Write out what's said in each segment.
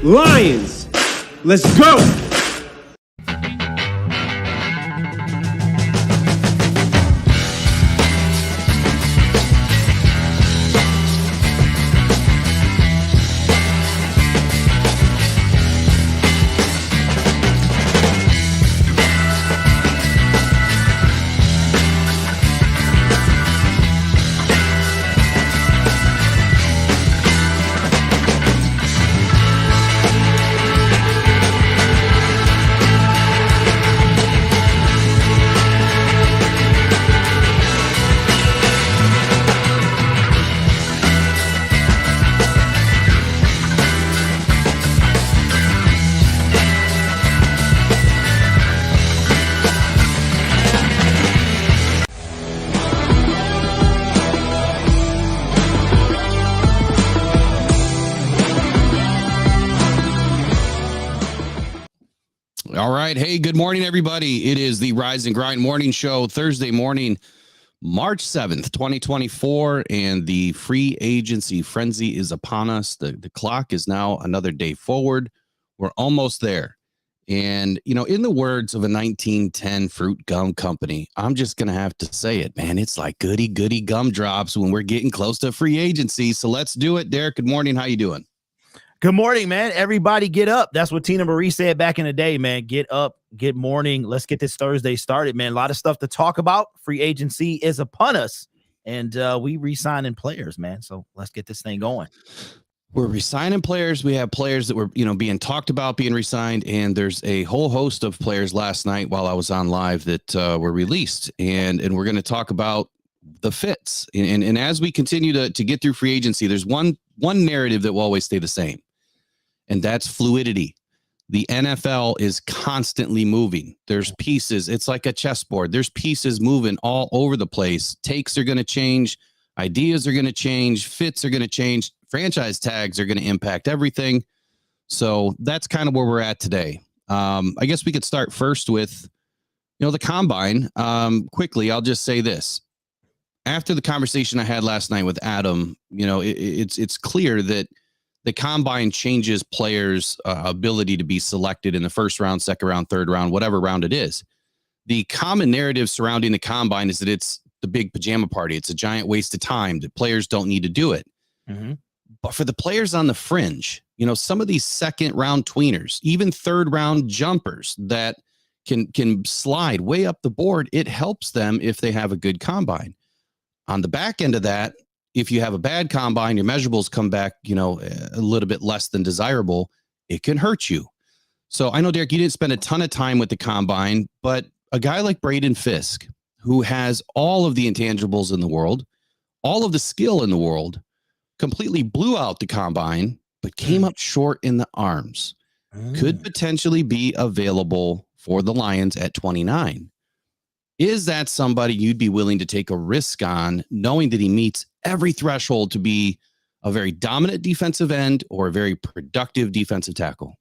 Lions. Let's go. All right. Hey, good morning, everybody. It is the Rise and Grind Morning Show, Thursday morning, March 7th, 2024, and the free agency frenzy is upon us. The clock is now another day forward. We're almost there. And, you know, in the words of a 1910 fruit gum company, I'm just going to have to say it, man. It's like goody gumdrops when we're getting close to free agency. So let's do it. Derek, good morning. How you doing? Good morning, man. Everybody get up. That's what Tina Marie said back in the day, man. Get up, good morning. Let's get this Thursday started, man. A lot of stuff to talk about. Free agency is upon us, and we re-signing players, man. So let's get this thing going. We're re-signing players. We have players that were, being talked about being re-signed, and there's a whole host of players last night while I was on live that were released, and we're going to talk about the fits. And as we continue to get through free agency, there's one narrative that will always stay the same. And that's fluidity. The NFL is constantly moving. There's pieces. It's like a chessboard. There's pieces moving all over the place. Takes are going to change. Ideas are going to change. Fits are going to change. Franchise tags are going to impact everything. So that's kind of where we're at today. I guess we could start first with, the combine. Quickly, I'll just say this. After the conversation I had last night with Adam, it's clear that the combine changes players' ability to be selected in the first round, second round, third round, whatever round it is. The common narrative surrounding the combine is that it's the big pajama party. It's a giant waste of time, that players don't need to do it. Mm-hmm. But for the players on the fringe, some of these second round tweeners, even third round jumpers that can slide way up the board, it helps them if they have a good combine. On the back end of that, if you have a bad combine, your measurables come back, a little bit less than desirable, it can hurt you. So I know, Derek, you didn't spend a ton of time with the combine, but a guy like Braden Fisk, who has all of the intangibles in the world, all of the skill in the world, completely blew out the combine, but came up short in the arms, could potentially be available for the Lions at 29. Is that somebody you'd be willing to take a risk on, knowing that he meets every threshold to be a very dominant defensive end or a very productive defensive tackle?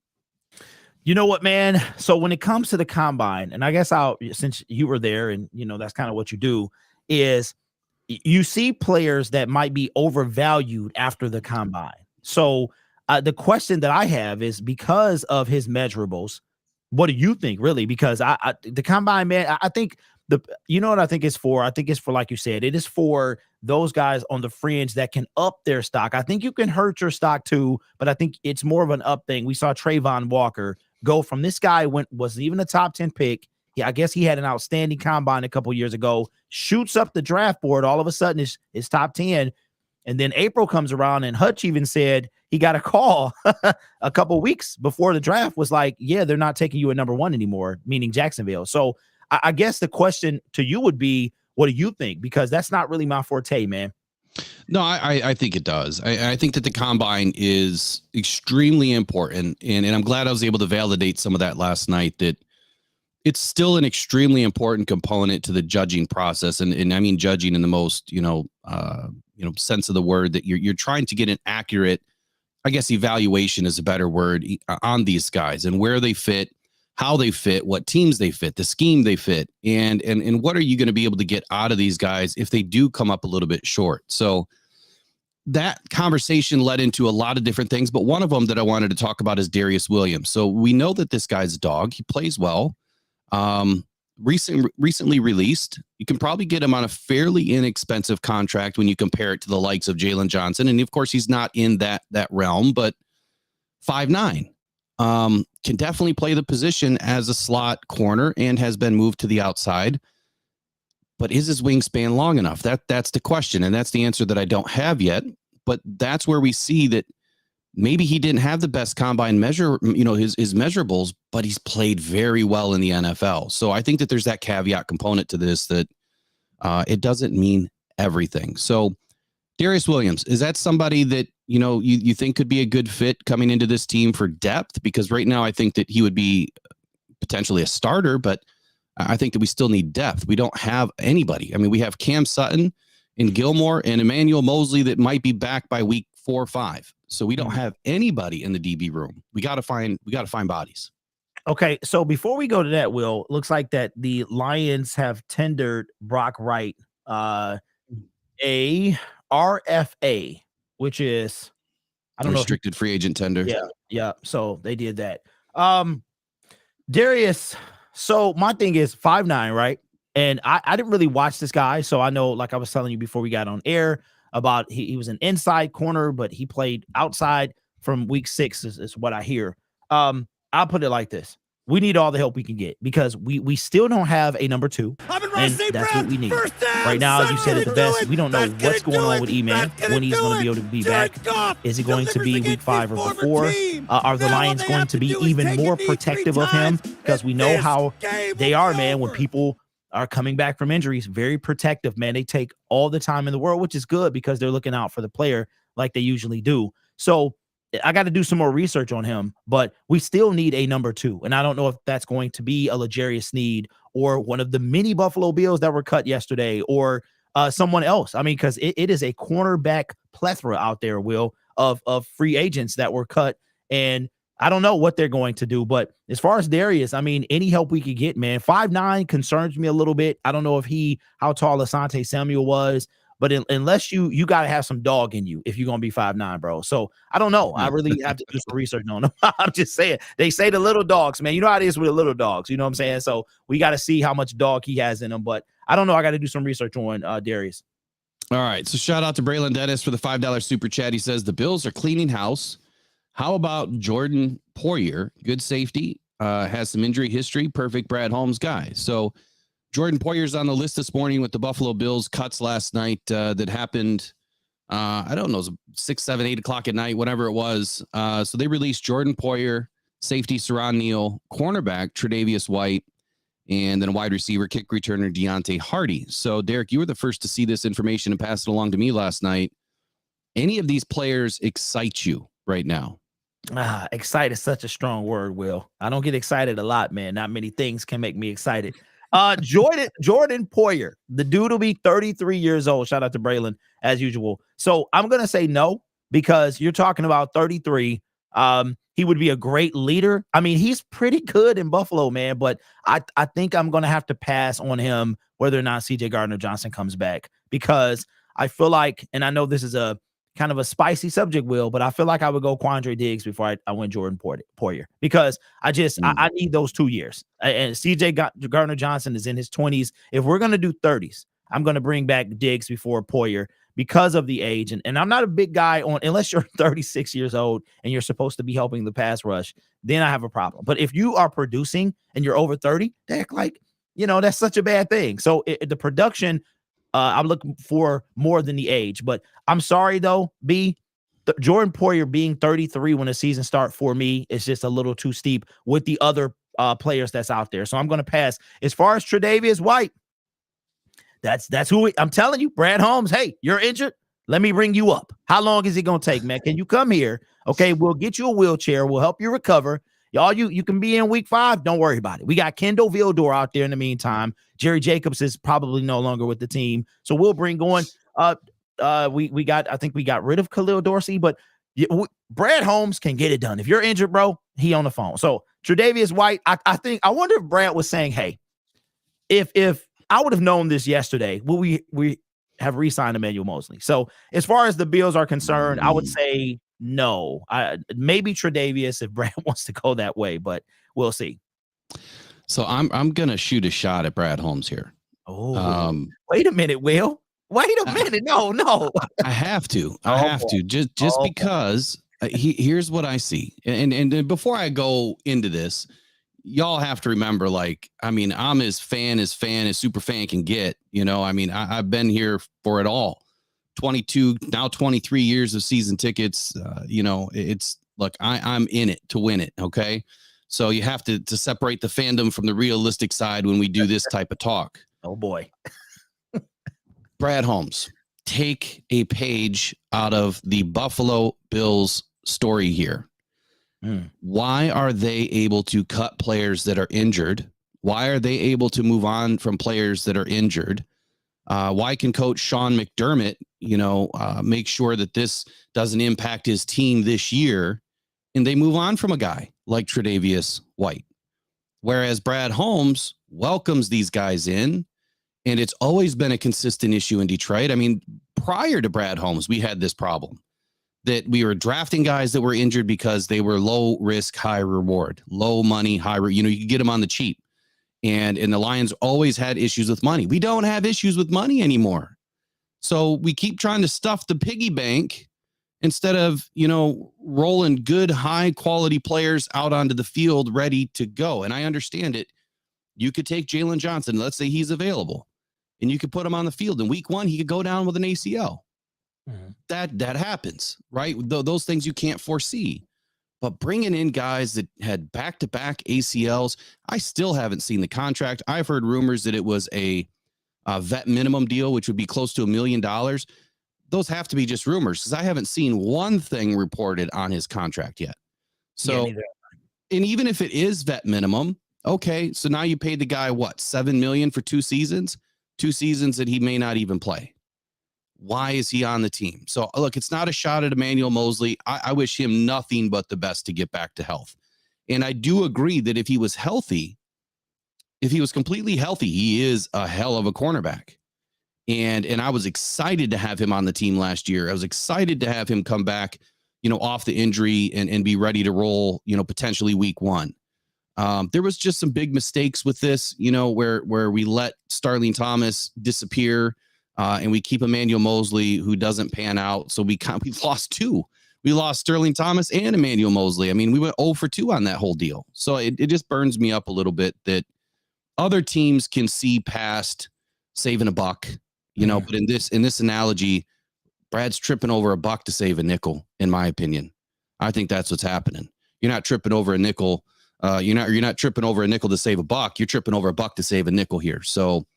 You know what, man? So when it comes to the combine, and I guess since you were there and, that's kind of what you do, is you see players that might be overvalued after the combine. So the question that I have is, because of his measurables, what do you think, really? Because the combine, man, I think what I think it's for? I think it's for, like you said, it is for those guys on the fringe that can up their stock. I think you can hurt your stock too, but I think it's more of an up thing. We saw Trayvon Walker go from this guy wasn't even a top 10 pick. Yeah, I guess he had an outstanding combine a couple years ago, shoots up the draft board. All of a sudden it's top 10. And then April comes around and Hutch even said he got a call a couple weeks before the draft, was like, yeah, they're not taking you at number 1 anymore, meaning Jacksonville. So I guess the question to you would be, what do you think? Because that's not really my forte, man. No, I think it does. I think that the combine is extremely important. And I'm glad I was able to validate some of that last night, that it's still an extremely important component to the judging process. And I mean, judging in the most, sense of the word, that you're trying to get an accurate, I guess evaluation is a better word, on these guys and where they fit, how they fit, what teams they fit, the scheme they fit, and what are you going to be able to get out of these guys if they do come up a little bit short. So that conversation led into a lot of different things, but one of them that I wanted to talk about is Darius Williams. So we know that this guy's a dog. He plays well. Recently released. You can probably get him on a fairly inexpensive contract when you compare it to the likes of Jalen Johnson. And of course, he's not in that realm, but 5'9". Can definitely play the position as a slot corner and has been moved to the outside. But is his wingspan long enough? That's the question. And that's the answer that I don't have yet. But that's where we see that maybe he didn't have the best combine measure, his measurables, but he's played very well in the NFL. So I think that there's that caveat component to this that it doesn't mean everything. So Darius Williams, is that somebody that, you think could be a good fit coming into this team for depth? Because right now I think that he would be potentially a starter, but I think that we still need depth. We don't have anybody. I mean, we have Cam Sutton and Gilmore and Emmanuel Mosley that might be back by week 4 or 5. So we don't have anybody in the DB room. We got to find bodies. Okay, so before we go to that, Will, looks like that the Lions have tendered Brock Wright a RFA, which is I don't know, restricted free agent tender. Yeah. So they did that. Darius. So my thing is 5'9", right? And I didn't really watch this guy, so I know, like I was telling you before we got on air, about he was an inside corner, but he played outside from week 6 is what I hear. I'll put it like this. We need all the help we can get because we still don't have a number 2. And that's what we need. Right now, as you said it the best, we don't know what's going on with E-Man, when he's going to be able to be back. Is he going to be week 5 or before? Are the Lions going to be even more protective of him? Because we know how they are, man, when people are coming back from injuries, very protective, man. They take all the time in the world, which is good because they're looking out for the player like they usually do. So I got to do some more research on him, but we still need a number 2. And I don't know if that's going to be a L'Jarius Sneed or one of the many Buffalo Bills that were cut yesterday or someone else. I mean, because it is a cornerback plethora out there, Will, of free agents that were cut. And I don't know what they're going to do. But as far as Darius, I mean, any help we could get, man. 5'9" concerns me a little bit. I don't know how tall Asante Samuel was. But unless you got to have some dog in you if you're going to be 5'9", bro. So I don't know. I really have to do some research on them. I'm just saying. They say the little dogs, man. You know how it is with the little dogs. You know what I'm saying? So we got to see how much dog he has in him. But I don't know. I got to do some research on Darius. All right. So shout out to Braylon Dennis for the $5 super chat. He says the Bills are cleaning house. How about Jordan Poyer? Good safety. Has some injury history. Perfect Brad Holmes guy. So Jordan Poyer's on the list this morning with the Buffalo Bills cuts last night that happened. I don't know, 6, 7, 8 o'clock at night, whatever it was. So they released Jordan Poyer, safety Saron Neal, cornerback Tre'Davious White, and then a wide receiver, kick returner Deontay Hardy. So Derek, you were the first to see this information and pass it along to me last night. Any of these players excite you right now? Excited is such a strong word, Will. I don't get excited a lot, man. Not many things can make me excited. Jordan Poyer, the dude will be 33 years old. Shout out to Braylon as usual. So I'm going to say no, because you're talking about 33. He would be a great leader. I mean, he's pretty good in Buffalo, man, but I think I'm going to have to pass on him whether or not CJ Gardner-Johnson comes back, because I feel like, and I know this is a kind of a spicy subject, Will, but I feel like I would go Quandre Diggs before I went Jordan Poyer, because I need those 2 years. And CJ Gardner-Johnson is in his 20s. If we're going to do 30s, I'm going to bring back Diggs before Poyer because of the age. And I'm not a big guy on, unless you're 36 years old and you're supposed to be helping the pass rush, then I have a problem. But if you are producing and you're over 30, that's such a bad thing. So the production, I'm looking for more than the age. But I'm sorry, though, Jordan Poyer being 33 when the season starts for me is just a little too steep with the other players that's out there. So I'm going to pass. As far as Tre'Davious White, that's who I'm telling you, Brad Holmes. Hey, you're injured. Let me bring you up. How long is it going to take, man? Can you come here? Okay, we'll get you a wheelchair. We'll help you recover. Y'all, you can be in week 5. Don't worry about it. We got Kendall Fuller out there in the meantime. Jerry Jacobs is probably no longer with the team. So we'll bring on I think we got rid of Khalil Dorsey, but Brad Holmes can get it done. If you're injured, bro, he on the phone. So Tre'Davious White, I wonder if Brad was saying, hey, if I would have known this yesterday, would we have re-signed Emmanuel Mosley. So as far as the Bills are concerned, I would say no. Maybe Tre'Davious if Brad wants to go that way, but we'll see. So I'm gonna shoot a shot at Brad Holmes here. Wait a minute, Will. Wait a minute. No. I have to. Just because here's what I see. And before I go into this, y'all have to remember, like, I mean, I'm as super fan can get, you know, I mean, I've been here for it all. 22, now 23 years of season tickets. You know, it's look, I'm in it to win it. Okay. So you have to separate the fandom from the realistic side when we do this type of talk. Oh boy. Brad Holmes, take a page out of the Buffalo Bills story here. Why are they able to cut players that are injured? Why are they able to move on from players that are injured? Why can Coach Sean McDermott, you know, make sure that this doesn't impact his team this year? And they move on from a guy like Tre'Davious White. Whereas Brad Holmes welcomes these guys in, and it's always been a consistent issue in Detroit. I mean, prior to Brad Holmes, we had this problem that we were drafting guys that were injured because they were low risk, high reward, low money, you know, you could get them on the cheap. And the Lions always had issues with money. We don't have issues with money anymore. So we keep trying to stuff the piggy bank instead of, you know, rolling good, high quality players out onto the field ready to go. And I understand it. You could take Jalen Johnson. Let's say he's available and you could put him on the field in week 1. He could go down with an ACL. That happens, right? Those things you can't foresee. But bringing in guys that had back-to-back ACLs, I still haven't seen the contract. I've heard rumors that it was a vet minimum deal, which would be close to $1 million. Those have to be just rumors because I haven't seen one thing reported on his contract yet. So, and even if it is vet minimum, okay, so now you paid the guy, what, $7 million for 2 seasons? 2 seasons that he may not even play. Why is he on the team? So look, it's not a shot at Emmanuel Mosley. I wish him nothing but the best to get back to health. And I do agree that if he was healthy, if he was completely healthy, he is a hell of a cornerback. And I was excited to have him on the team last year. I was excited to have him come back, you know, off the injury and be ready to roll, you know, potentially week 1. There was just some big mistakes with this, you know, where we let Starling Thomas disappear. And we keep Emmanuel Mosley, who doesn't pan out. So we lost 2. We lost Sterling Thomas and Emmanuel Mosley. I mean, we went 0 for 2 on that whole deal. So it just burns me up a little bit that other teams can see past saving a buck, you know. But in this analogy, Brad's tripping over a buck to save a nickel, in my opinion. I think that's what's happening. You're not tripping over a nickel. You're not tripping over a nickel to save a buck. You're tripping over a buck to save a nickel here. So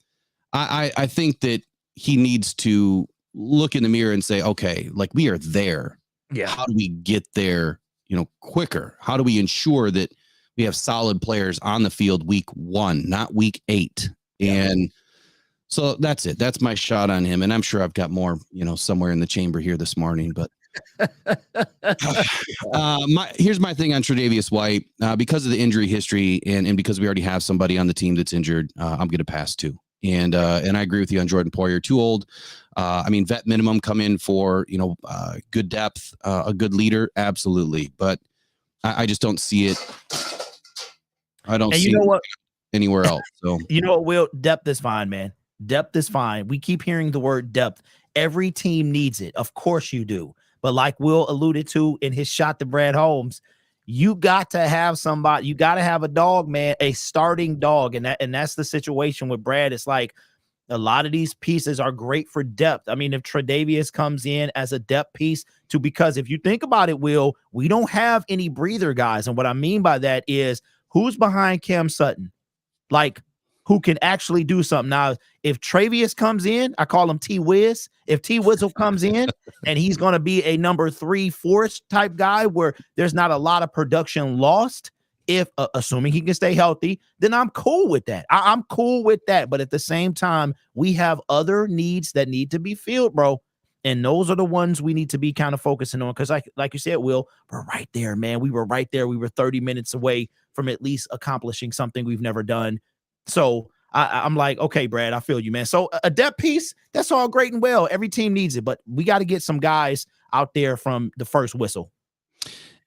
I think that he needs to look in the mirror and say, okay, like we are there. Yeah. How do we get there, you know, quicker? How do we ensure that we have solid players on the field week 1, not week 8? Yeah. And so that's it. That's my shot on him. And I'm sure I've got more, you know, somewhere in the chamber here this morning, but here's my thing on Tre'Davious White, because of the injury history and because we already have somebody on the team that's injured. I'm going to pass too. And I agree with you on Jordan Poyer. Too old. I mean, vet minimum, come in for, you know, good depth, a good leader. Absolutely. But I just don't see it. I don't see it anywhere else. So, you know what, Will? Depth is fine, man. Depth is fine. We keep hearing the word depth. Every team needs it. Of course you do. But like Will alluded to in his shot to Brad Holmes, you got to have somebody, you got to have a dog, man, a starting dog. And that's the situation with Brad. It's like a lot of these pieces are great for depth. I mean, if Tre'Davious comes in as a depth piece because if you think about it, Will, we don't have any breather guys. And what I mean by that is who's behind Cam Sutton? Like, who can actually do something. Now, if Tre'Davious comes in, I call him T-Wiz. If T-Wizzle comes in and he's going to be a number 3, 4 type guy where there's not a lot of production lost, if assuming he can stay healthy, then I'm cool with that. I'm cool with that. But at the same time, we have other needs that need to be filled, bro. And those are the ones we need to be kind of focusing on. Because like you said, Will, we're right there, man. We were right there. We were 30 minutes away from at least accomplishing something we've never done. So I'm like, okay, Brad, I feel you, man. So a depth piece, that's all great and well. Every team needs it, but we got to get some guys out there from the first whistle.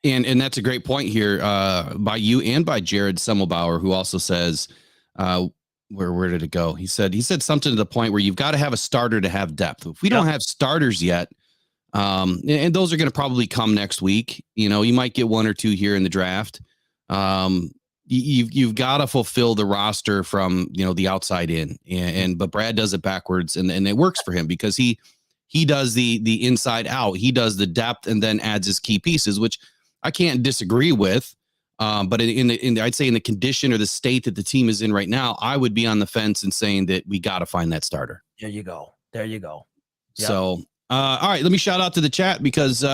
And that's a great point here by you and by Jared Semmelbauer, who also says, where did it go? He said something to the point where you've got to have a starter to have depth. If we don't have starters yet, and those are going to probably come next week. You know, you might get one or two here in the draft. You've got to fulfill the roster from, you know, the outside in, but Brad does it backwards, and it works for him because he does the inside out. He does the depth and then adds his key pieces, which I can't disagree with. But I'd say in the condition or the state that the team is in right now, I would be on the fence and saying that we got to find that starter. There you go. Yep. So, all right, let me shout out to the chat because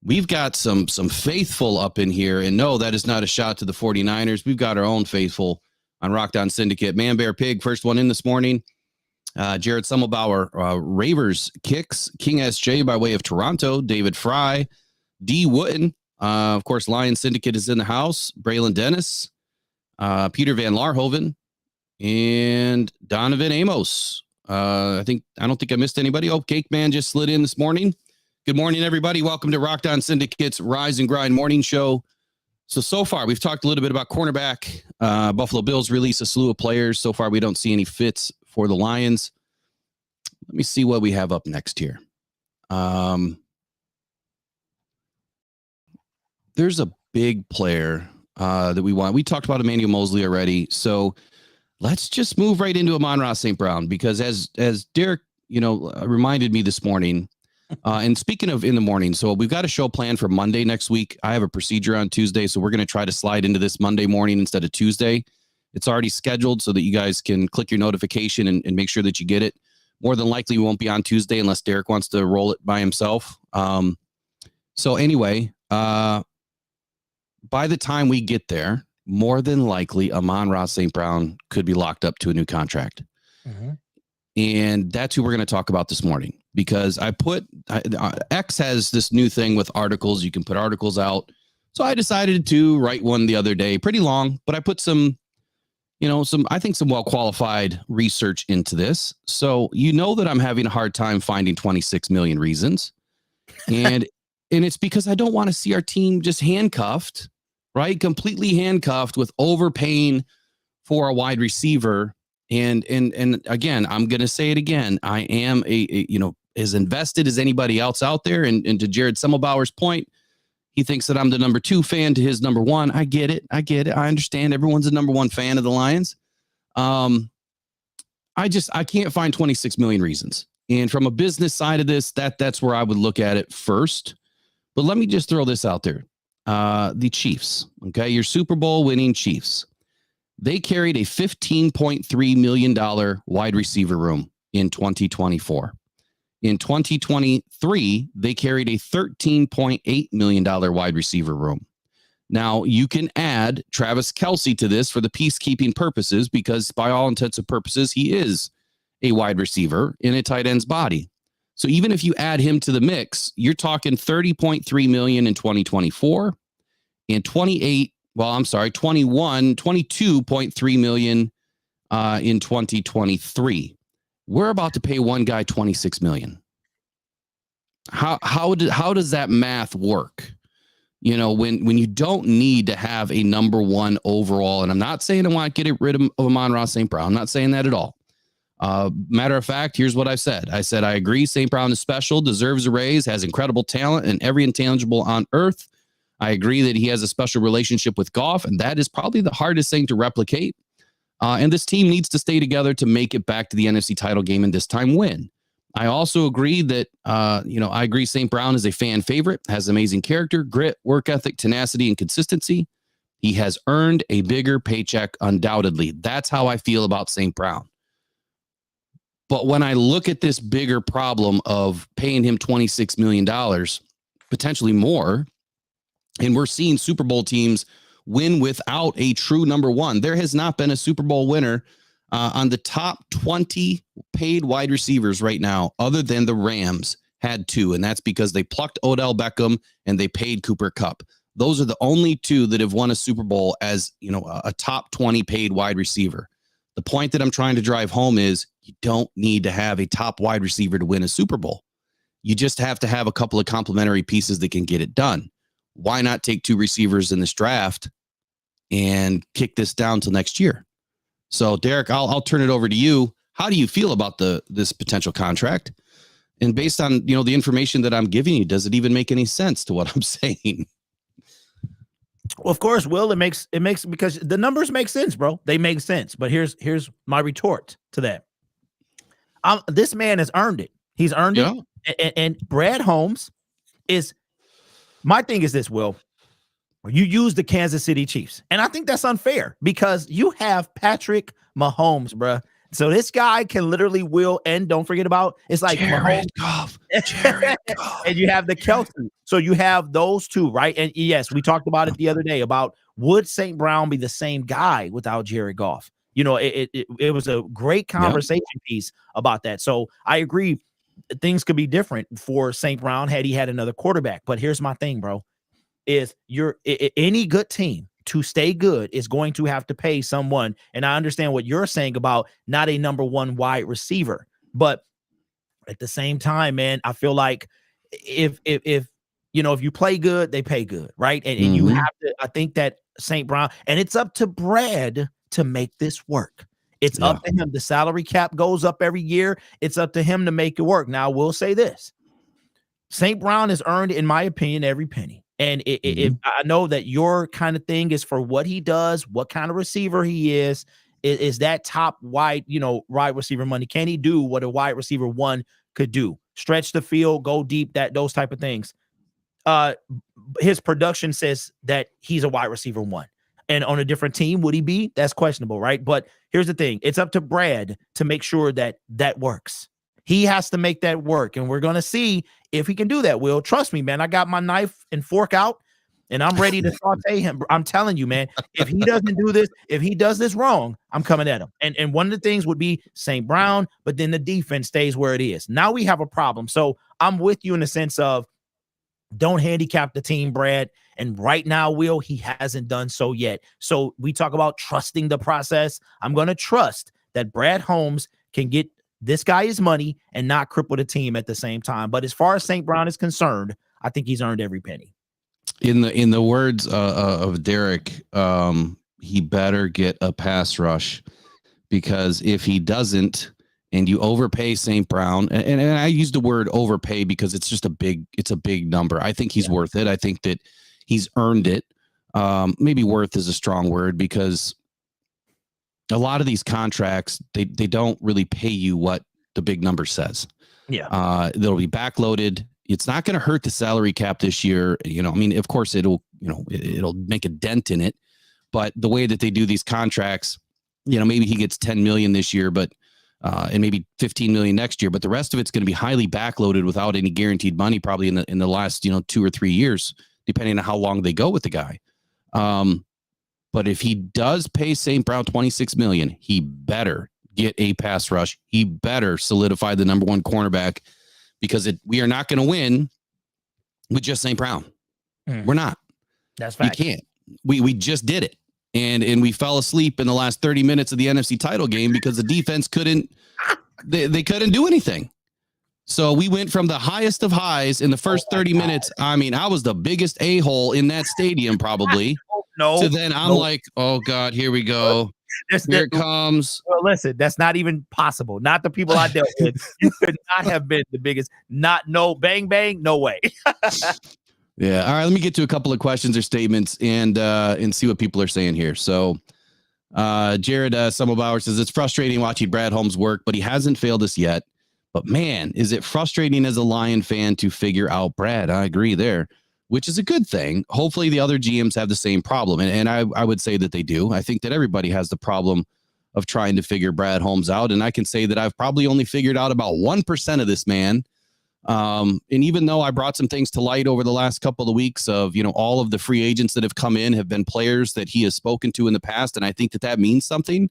we've got some faithful up in here. And no, that is not a shot to the 49ers. We've got our own faithful on Rock Down Syndicate. Man Bear Pig, first one in this morning. Jared Semmelbauer, Ravers Kicks, King SJ by way of Toronto, David Fry, D. Wooten. Of course, Lion Syndicate is in the house. Braylon Dennis, Peter Van Larhoven, and Donovan Amos. I don't think I missed anybody. Oh, Cake Man just slid in this morning. Good morning, everybody. Welcome to Rock Down Syndicate's Rise and Grind morning show. So far, we've talked a little bit about cornerback. Buffalo Bills release a slew of players. So far, we don't see any fits for the Lions. Let me see what we have up next here. There's a big player that we want. We talked about Emmanuel Mosley already. So let's just move right into Amon-Ra St. Brown, because as Derek, reminded me this morning, and speaking of in the morning, so we've got a show planned for Monday next week. I have a procedure on Tuesday, so we're going to try to slide into this Monday morning instead of Tuesday. It's already scheduled so that you guys can click your notification and make sure that you get it. More than likely, we won't be on Tuesday unless Derek wants to roll it by himself. So anyway, by the time we get there, more than likely, Amon-Ra St. Brown could be locked up to a new contract. Mm-hmm. And that's who we're going to talk about this morning, because X has this new thing with articles. You can put articles out. So I decided to write one the other day, pretty long, but I put some well-qualified research into this. So that I'm having a hard time finding 26 million reasons. And it's because I don't want to see our team just handcuffed, right? Completely handcuffed with overpaying for a wide receiver. And again, I'm going to say it again. I am as invested as anybody else out there. And to Jared Semmelbauer's point, he thinks that I'm the number 2 fan to his number 1. I get it. I understand everyone's a number 1 fan of the Lions. I can't find 26 million reasons. And from a business side of this, that's where I would look at it first. But let me just throw this out there. The Chiefs, okay, your Super Bowl winning Chiefs, they carried a $15.3 million wide receiver room in 2024. In 2023, they carried a $13.8 million wide receiver room. Now, you can add Travis Kelce to this for the peacekeeping purposes, because by all intents and purposes, he is a wide receiver in a tight end's body. So even if you add him to the mix, you're talking $30.3 million in 2024 and 22.3 million in 2023. We're about to pay one guy $26 million. How does that math work? When you don't need to have a number 1 overall, and I'm not saying I want to get rid of Amon-Ra St. Brown. I'm not saying that at all. Matter of fact, here's what I said. I said, I agree. St. Brown is special, deserves a raise, has incredible talent and every intangible on earth. I agree that he has a special relationship with Goff, and that is probably the hardest thing to replicate. And this team needs to stay together to make it back to the NFC title game and this time win. I also agree that, I agree St. Brown is a fan favorite, has amazing character, grit, work ethic, tenacity, and consistency. He has earned a bigger paycheck, undoubtedly. That's how I feel about St. Brown. But when I look at this bigger problem of paying him $26 million, potentially more, and we're seeing Super Bowl teams win without a true number 1. There has not been a Super Bowl winner on the top 20 paid wide receivers right now, other than the Rams had 2, and that's because they plucked Odell Beckham and they paid Cooper Kupp. Those are the only 2 that have won a Super Bowl as, a top 20 paid wide receiver. The point that I'm trying to drive home is you don't need to have a top wide receiver to win a Super Bowl. You just have to have a couple of complementary pieces that can get it done. Why not take 2 receivers in this draft and kick this down till next year? So, Derek, I'll turn it over to you. How do you feel about this potential contract? And based on, the information that I'm giving you, does it even make any sense to what I'm saying? Well, of course, Will, it makes because the numbers make sense, bro. They make sense. But here's my retort to that. This man has earned it. He's earned it. And Brad Holmes is, my thing is this, Will. You use the Kansas City Chiefs. And I think that's unfair because you have Patrick Mahomes, bro. So this guy can literally will, and don't forget about, it's like Jared Goff. And you have the Kelsey. So you have those two, right? And yes, we talked about it the other day about would St. Brown be the same guy without Jared Goff? It was a great conversation piece about that. So I agree, things could be different for St. Brown had he had another quarterback. But here's my thing, bro, is any good team to stay good is going to have to pay someone. And I understand what you're saying about not a number 1 wide receiver, but at the same time, man, I feel like if you play good, they pay good, right? And you have to, I think that St. Brown, and it's up to Brad to make this work. It's up to him. The salary cap goes up every year. It's up to him to make it work. Now, I will say this. St. Brown has earned, in my opinion, every penny. And if I know that your kind of thing is for what he does, what kind of receiver he is that top wide receiver money? Can he do what a wide receiver 1 could do? Stretch the field, go deep, those type of things. His production says that he's a wide receiver 1. And on a different team, would he be? That's questionable, right? But here's the thing. It's up to Brad to make sure that works. He has to make that work, and we're going to see if he can do that, Will. Trust me, man. I got my knife and fork out, and I'm ready to saute him. I'm telling you, man, if he doesn't do this, if he does this wrong, I'm coming at him. And one of the things would be St. Brown, but then the defense stays where it is. Now we have a problem. So I'm with you in the sense of don't handicap the team, Brad. And right now, Will, he hasn't done so yet. So we talk about trusting the process. I'm going to trust that Brad Holmes can get this guy his money and not cripple the team at the same time. But as far as St. Brown is concerned, I think he's earned every penny. In the words of Derek, he better get a pass rush, because if he doesn't, and you overpay St. Brown, and I use the word overpay because it's just a big number. I think he's worth it. I think that he's earned it. Maybe worth is a strong word, because a lot of these contracts, they don't really pay you what the big number says. Yeah. They'll be backloaded. It's not going to hurt the salary cap this year. Of course it'll make a dent in it, but the way that they do these contracts, maybe he gets 10 million this year, but and maybe 15 million next year, but the rest of it's going to be highly backloaded without any guaranteed money, probably in the last, 2 or 3 years, depending on how long they go with the guy. But if he does pay St. Brown $26 million, he better get a pass rush. He better solidify the number 1 cornerback, because we are not going to win with just St. Brown. We're not. That's fact. You can't. We just did it. And we fell asleep in the last 30 minutes of the NFC title game because the defense couldn't do anything. So we went from the highest of highs in the first 30 minutes. I mean, I was the biggest a-hole in that stadium probably. So then I'm like, oh God, here we go. Here it comes. Well, listen, that's not even possible. Not the people I dealt with. You could not have been the biggest. No bang, bang, no way. Yeah. All right. Let me get to a couple of questions or statements and see what people are saying here. So Jared Summelbauer says, it's frustrating watching Brad Holmes work, but he hasn't failed us yet. But man, is it frustrating as a Lion fan to figure out Brad? I agree there, which is a good thing. Hopefully the other GMs have the same problem. And I would say that they do. I think that everybody has the problem of trying to figure Brad Holmes out. And I can say that I've probably only figured out about 1% of this man. And even though I brought some things to light over the last couple of weeks of, all of the free agents that have come in have been players that he has spoken to in the past. And I think that means something.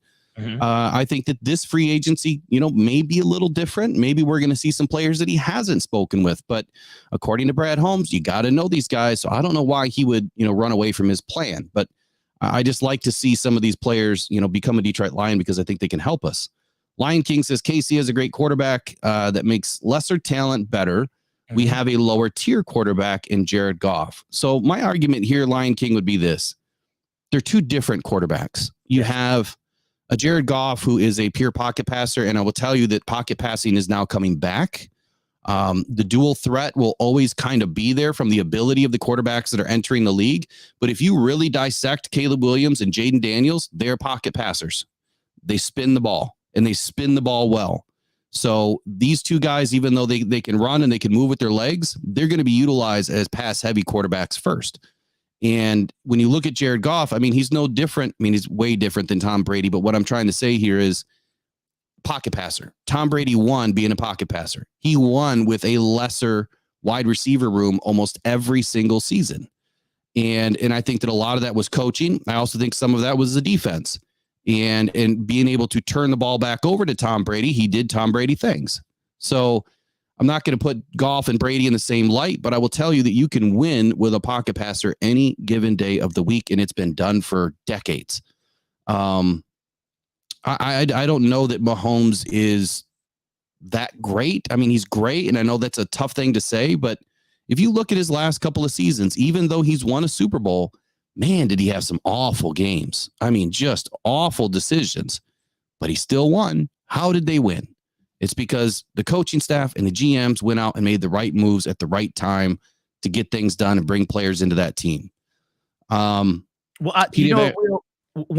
I think that this free agency, may be a little different. Maybe we're going to see some players that he hasn't spoken with. But according to Brad Holmes, you got to know these guys. So I don't know why he would, run away from his plan. But I just like to see some of these players, become a Detroit Lion because I think they can help us. Lion King says KC has a great quarterback that makes lesser talent better. We have a lower tier quarterback in Jared Goff. So my argument here, Lion King, would be this. They're two different quarterbacks. You have a Jared Goff who is a pure pocket passer, and I will tell you that pocket passing is now coming back. The dual threat will always kind of be there from the ability of the quarterbacks that are entering the league. But if you really dissect Caleb Williams and Jaden Daniels, they're pocket passers. They spin the ball, and they spin the ball well. So these two guys, even though they can run and they can move with their legs, they're going to be utilized as pass-heavy quarterbacks first. And when you look at Jared Goff, I mean, he's no different. I mean, he's way different than Tom Brady. But what I'm trying to say here is pocket passer. Tom Brady won being a pocket passer. He won with a lesser wide receiver room almost every single season. And I think that a lot of that was coaching. I also think some of that was the defense. And being able to turn the ball back over to Tom Brady, he did Tom Brady things. So I'm not going to put Goff and Brady in the same light, but I will tell you that you can win with a pocket passer any given day of the week, and it's been done for decades. I don't know that Mahomes is that great. I mean, he's great, and I know that's a tough thing to say, but if you look at his last couple of seasons, even though he's won a Super Bowl, man, did he have some awful games. I mean, just awful decisions, but he still won. How did they win? It's because the coaching staff and the GMs went out and made the right moves at the right time to get things done and bring players into that team. When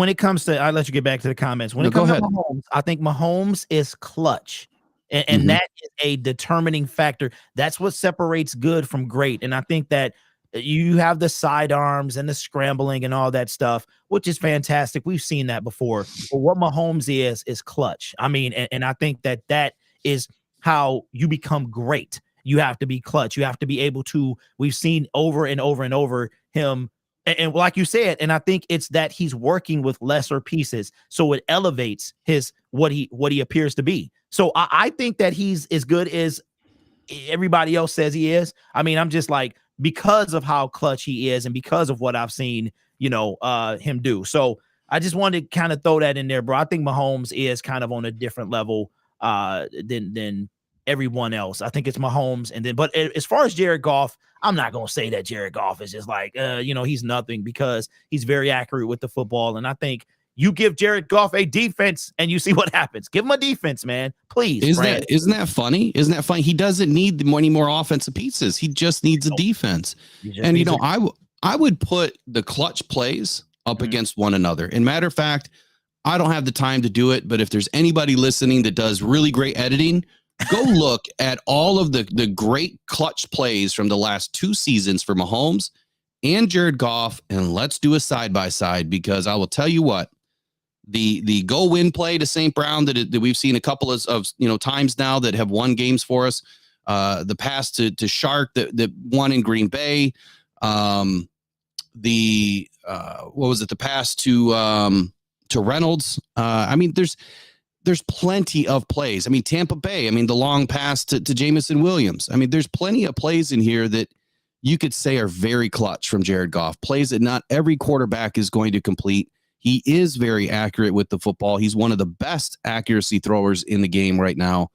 it comes to, I'll let you get back to the comments. When it comes to Mahomes, I think Mahomes is clutch. And that is a determining factor. That's what separates good from great. And I think that you have the sidearms and the scrambling and all that stuff, which is fantastic. We've seen that before. But what Mahomes is clutch. I mean, and I think that is how you become great. You have to be clutch. You have to be able to, we've seen over and over and over him. And like you said, and I think it's that he's working with lesser pieces. So it elevates what he appears to be. So I think that he's as good as everybody else says he is. I mean, I'm just like, because of how clutch he is and because of what I've seen, him do. So I just wanted to kind of throw that in there, bro. I think Mahomes is kind of on a different level than everyone else. I think it's Mahomes. But as far as Jared Goff, I'm not going to say that Jared Goff is just like, he's nothing, because he's very accurate with the football. And I think you give Jared Goff a defense and you see what happens. Give him a defense, man. Please. Isn't that funny? Isn't that funny? He doesn't need any more offensive pieces. He just needs a defense. And, I would put the clutch plays up against one another. And matter of fact, I don't have the time to do it, but if there's anybody listening that does really great editing, go look at all of the great clutch plays from the last 2 seasons for Mahomes and Jared Goff, and let's do a side-by-side, because I will tell you what, the go win play to St. Brown that we've seen a couple of times now that have won games for us. The pass to Shark that won in Green Bay. The pass to Reynolds. I mean, there's plenty of plays. I mean, Tampa Bay. I mean, the long pass to Jamison Williams. I mean, there's plenty of plays in here that you could say are very clutch from Jared Goff. Plays that not every quarterback is going to complete. He is very accurate with the football. He's one of the best accuracy throwers in the game right now,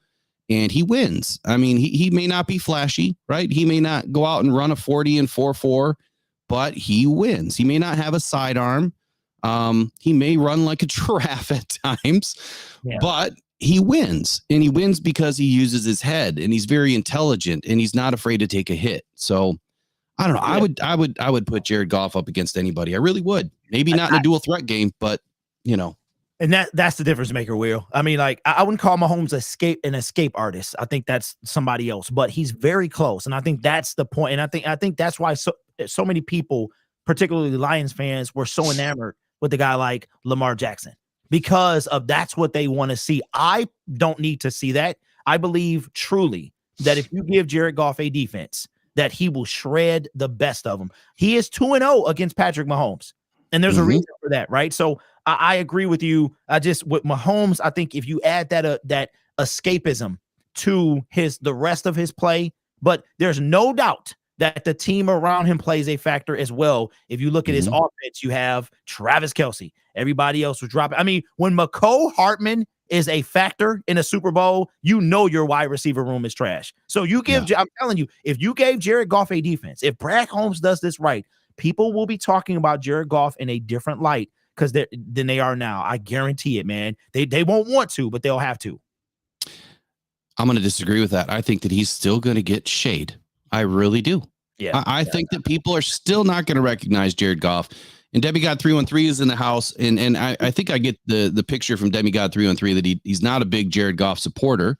and he wins. I mean, he may not be flashy, right? He may not go out and run a 40 and 4.4, but he wins. He may not have a sidearm. He may run like a giraffe at times, but he wins, and he wins because he uses his head, and he's very intelligent, and he's not afraid to take a hit. So I don't know. Yeah. I would put Jared Goff up against anybody. I really would. Maybe not in a dual threat game, but And that's the difference maker, Will. I mean, like, I wouldn't call Mahomes an escape artist. I think that's somebody else, but he's very close. And I think that's the point. And I think that's why so many people, particularly Lions fans, were so enamored with a guy like Lamar Jackson, because of that's what they want to see. I don't need to see that. I believe truly that if you give Jared Goff a defense, that he will shred the best of them. He is 2-0 against Patrick Mahomes, and there's a reason for that, right? So I agree with you. With Mahomes, I think if you add that escapism to the rest of his play, but there's no doubt that the team around him plays a factor as well. If you look at his offense, you have Travis Kelce. Everybody else was dropping. I mean, when McCole Hartman is a factor in a Super Bowl, you know your wide receiver room is trash. So you give, I'm telling you, if you gave Jared Goff a defense, if Brad Holmes does this right, people will be talking about Jared Goff in a different light than they are now. I guarantee it, man. They won't want to, but they'll have to. I'm going to disagree with that. I think that he's still going to get shade. I really do. Yeah, I think that people are still not going to recognize Jared Goff. And Demigod 313 is in the house, and I think I get the picture from Demigod 313 that he's not a big Jared Goff supporter.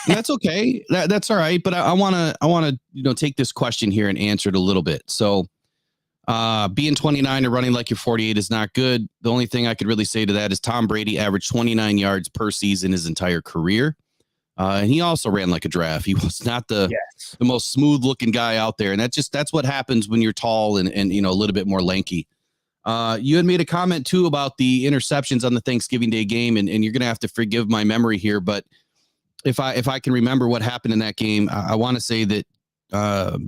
And that's okay. That's all right. But I want to take this question here and answer it a little bit. So being 29 or running like you're 48 is not good. The only thing I could really say to that is Tom Brady averaged 29 yards per season his entire career. And he also ran like a giraffe. He was not the most smooth looking guy out there. And that's what happens when you're tall and a little bit more lanky. You had made a comment too about the interceptions on the Thanksgiving Day game, and you're going to have to forgive my memory here. But if I can remember what happened in that game, I want to say that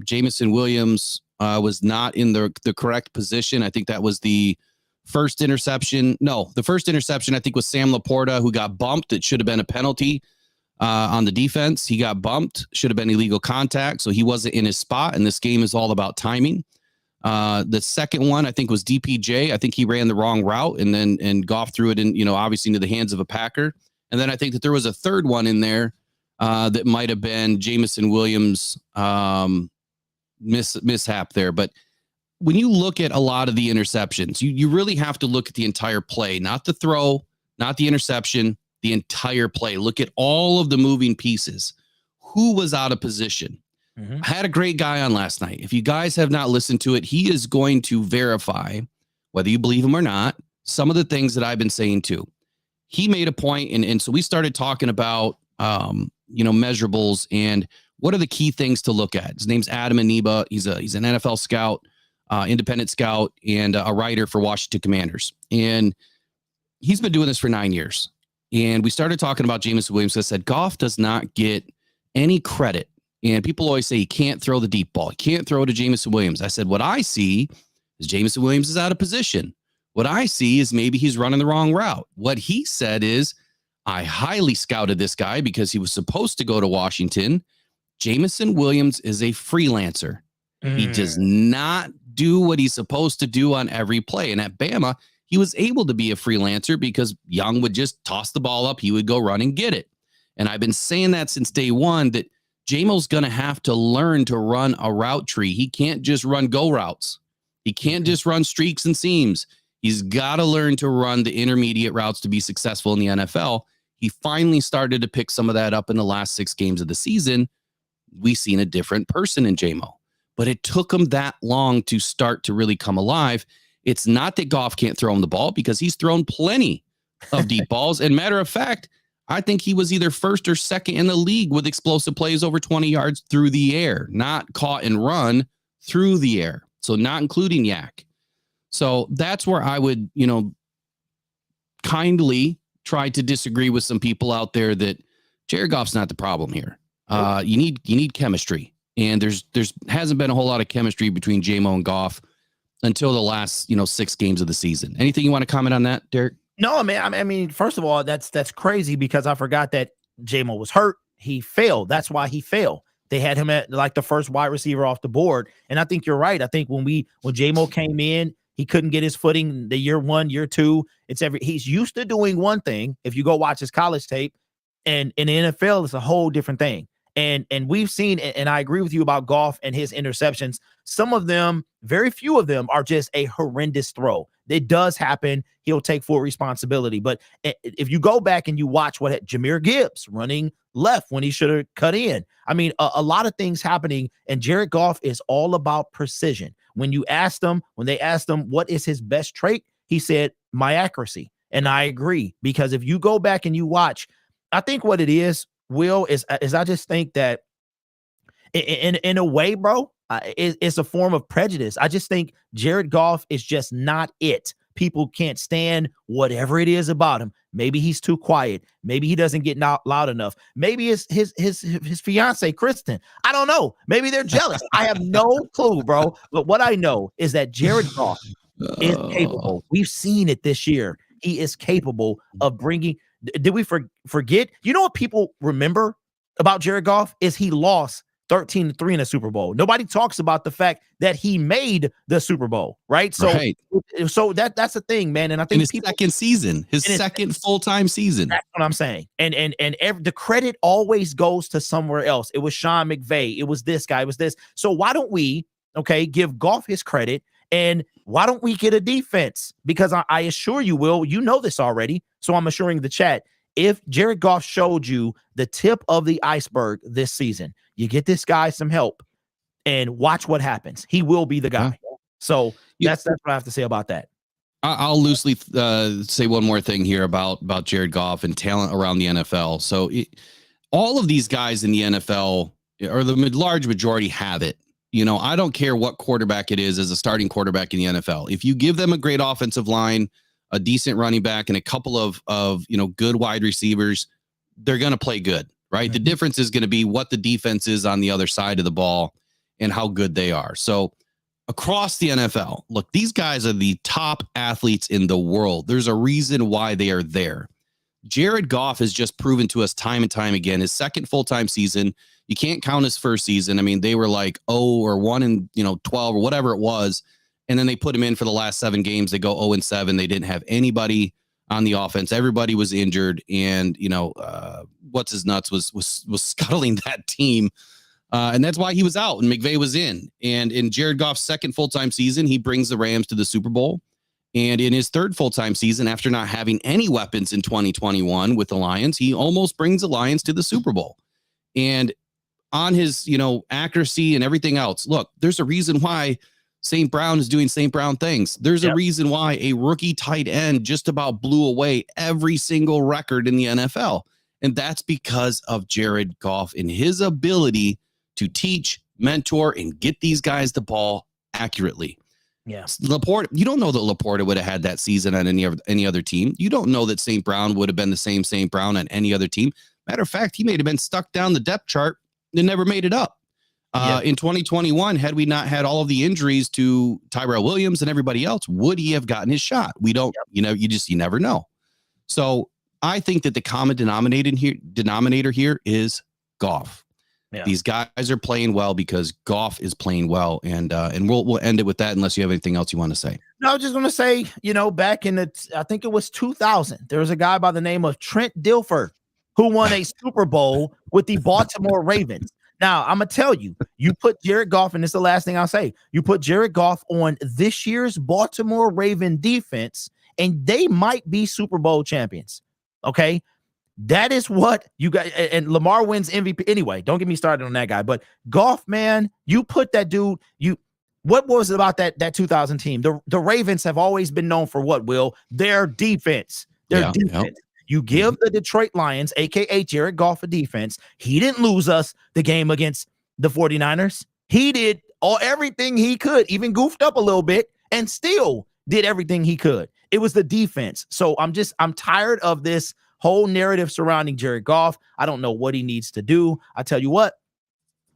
Jameson Williams was not in the correct position. I think that was the first interception. No, the first interception I think was Sam Laporta, who got bumped. It should have been a penalty. On the defense, he got bumped, should have been illegal contact, so he wasn't in his spot, and this game is all about timing. The second one, I think, was DPJ. I think he ran the wrong route, and Goff threw it in, obviously into the hands of a Packer. And then I think that there was a third one in there that might have been Jameson Williams' mishap there. But when you look at a lot of the interceptions, you really have to look at the entire play, not the throw, not the interception, the entire play. Look at all of the moving pieces. Who was out of position? I had a great guy on last night. If you guys have not listened to it, he is going to verify, whether you believe him or not, some of the things that I've been saying too. He made a point, and so we started talking about measurables and what are the key things to look at. His name's Adam Aniba. He's an NFL scout, independent scout, and a writer for Washington Commanders. And he's been doing this for 9 years. And we started talking about Jameson Williams. I said, Goff does not get any credit. And people always say he can't throw the deep ball. He can't throw to Jameson Williams. I said, what I see is Jameson Williams is out of position. What I see is maybe he's running the wrong route. What he said is, I highly scouted this guy because he was supposed to go to Washington. Jameson Williams is a freelancer. He does not do what he's supposed to do on every play. And at Bama, he was able to be a freelancer because Young would just toss the ball up. He would go run and get it. And I've been saying that since day one, that Jamo's going to have to learn to run a route tree. He can't just run go routes. He can't just run streaks and seams. He's got to learn to run the intermediate routes to be successful in the NFL. He finally started to pick some of that up in the last 6 games of the season. We've seen a different person in Jamo, but it took him that long to start to really come alive. It's not that Goff can't throw him the ball because he's thrown plenty of deep balls. And matter of fact, I think he was either first or second in the league with explosive plays over 20 yards through the air, not caught and run through the air. So not including Yak. So that's where I would, kindly try to disagree with some people out there that Jared Goff's not the problem here. You need chemistry, and there's hasn't been a whole lot of chemistry between Jamo and Goff until the last 6 games of the season. Anything you want to comment on that, Derek? No, man. I mean, first of all, that's crazy because I forgot that Jamo was hurt. He failed. That's why he failed. They had him at like the first wide receiver off the board. And I think you're right. I think when Jamo came in, he couldn't get his footing the year 1, year 2. He's used to doing one thing. If you go watch his college tape, and in the NFL, it's a whole different thing. And we've seen, and I agree with you about Goff and his interceptions. Some of them, very few of them, are just a horrendous throw. It does happen. He'll take full responsibility. But if you go back and you watch Jahmyr Gibbs running left when he should have cut in. I mean, a lot of things happening, and Jared Goff is all about precision. When they asked him, what is his best trait? He said, my accuracy. And I agree, because if you go back and you watch, I think what it is, Will, is I just think that in a way, bro, it's a form of prejudice. I just think Jared Goff is just not it. people can't stand whatever it is about him. Maybe he's too quiet. Maybe he doesn't get loud enough. Maybe it's his fiance, Kristen. I don't know. Maybe they're jealous. I have no clue, bro. But what I know is that Jared Goff is capable. We've seen it this year. He is capable of bringing. Did we forget? You know what people remember about Jared Goff is he lost 13-3 in the Super Bowl. Nobody talks about the fact that he made the Super Bowl, right? So, so that's the thing, man. And I think his second full-time season. That's what I'm saying. And the credit always goes to somewhere else. It was Sean McVay. It was this guy. It was this. So why don't we, give Goff his credit, and why don't we get a defense? Because I assure you, Will, you know this already. So I'm assuring the chat. If Jared Goff showed you the tip of the iceberg this season, you get this guy some help and watch what happens. He will be the guy. So that's what I have to say about that. I'll loosely say one more thing here about Jared Goff and talent around the NFL. So all of these guys in the NFL, or the large majority, have it. I don't care what quarterback it is as a starting quarterback in the NFL. If you give them a great offensive line, a decent running back, and a couple of good wide receivers, they're going to play good, right? Mm-hmm. The difference is going to be what the defense is on the other side of the ball and how good they are. So across the NFL, look, these guys are the top athletes in the world. There's a reason why they are there. Jared Goff has just proven to us time and time again, his second full-time season, you can't count his first season. I mean, they were like 0 or 1 and 12 or whatever it was. And then they put him in for the last 7 games. They go 0-7. They didn't have anybody on the offense. Everybody was injured. And, what's his nuts was scuttling that team. And that's why he was out and McVay was in. And in Jared Goff's second full-time season, he brings the Rams to the Super Bowl. And in his third full-time season, after not having any weapons in 2021 with the Lions, he almost brings the Lions to the Super Bowl. And on his, accuracy and everything else, look, there's a reason why St. Brown is doing St. Brown things. There's a reason why a rookie tight end just about blew away every single record in the NFL. And that's because of Jared Goff and his ability to teach, mentor, and get these guys the ball accurately. Yes. Laporta, you don't know that Laporta would have had that season on any other team. You don't know that St. Brown would have been the same St. Brown on any other team. Matter of fact, he may have been stuck down the depth chart and never made it up. In 2021, had we not had all of the injuries to Tyrell Williams and everybody else, would he have gotten his shot? We don't, you never know. So I think that the common denominator here is Goff. Yeah. These guys are playing well because Goff is playing well, and we'll end it with that unless you have anything else you want to say. No, I was just going to say, back in I think it was 2000, there was a guy by the name of Trent Dilfer who won a Super Bowl with the Baltimore Ravens. Now, I'm going to tell you, you put Jared Goff, and this is the last thing I'll say, you put Jared Goff on this year's Baltimore Raven defense, and they might be Super Bowl champions. Okay? That is what you got. And Lamar wins MVP. Anyway, don't get me started on that guy. But Goff, man, you put that dude, what was it about that 2000 team? The Ravens have always been known for what, Will? Their defense. Defense. Yep. You give the Detroit Lions, a.k.a. Jared Goff, a defense. He didn't lose us the game against the 49ers. He did everything he could, even goofed up a little bit, and still did everything he could. It was the defense. So I'm tired of this whole narrative surrounding Jared Goff. I don't know what he needs to do. I tell you what,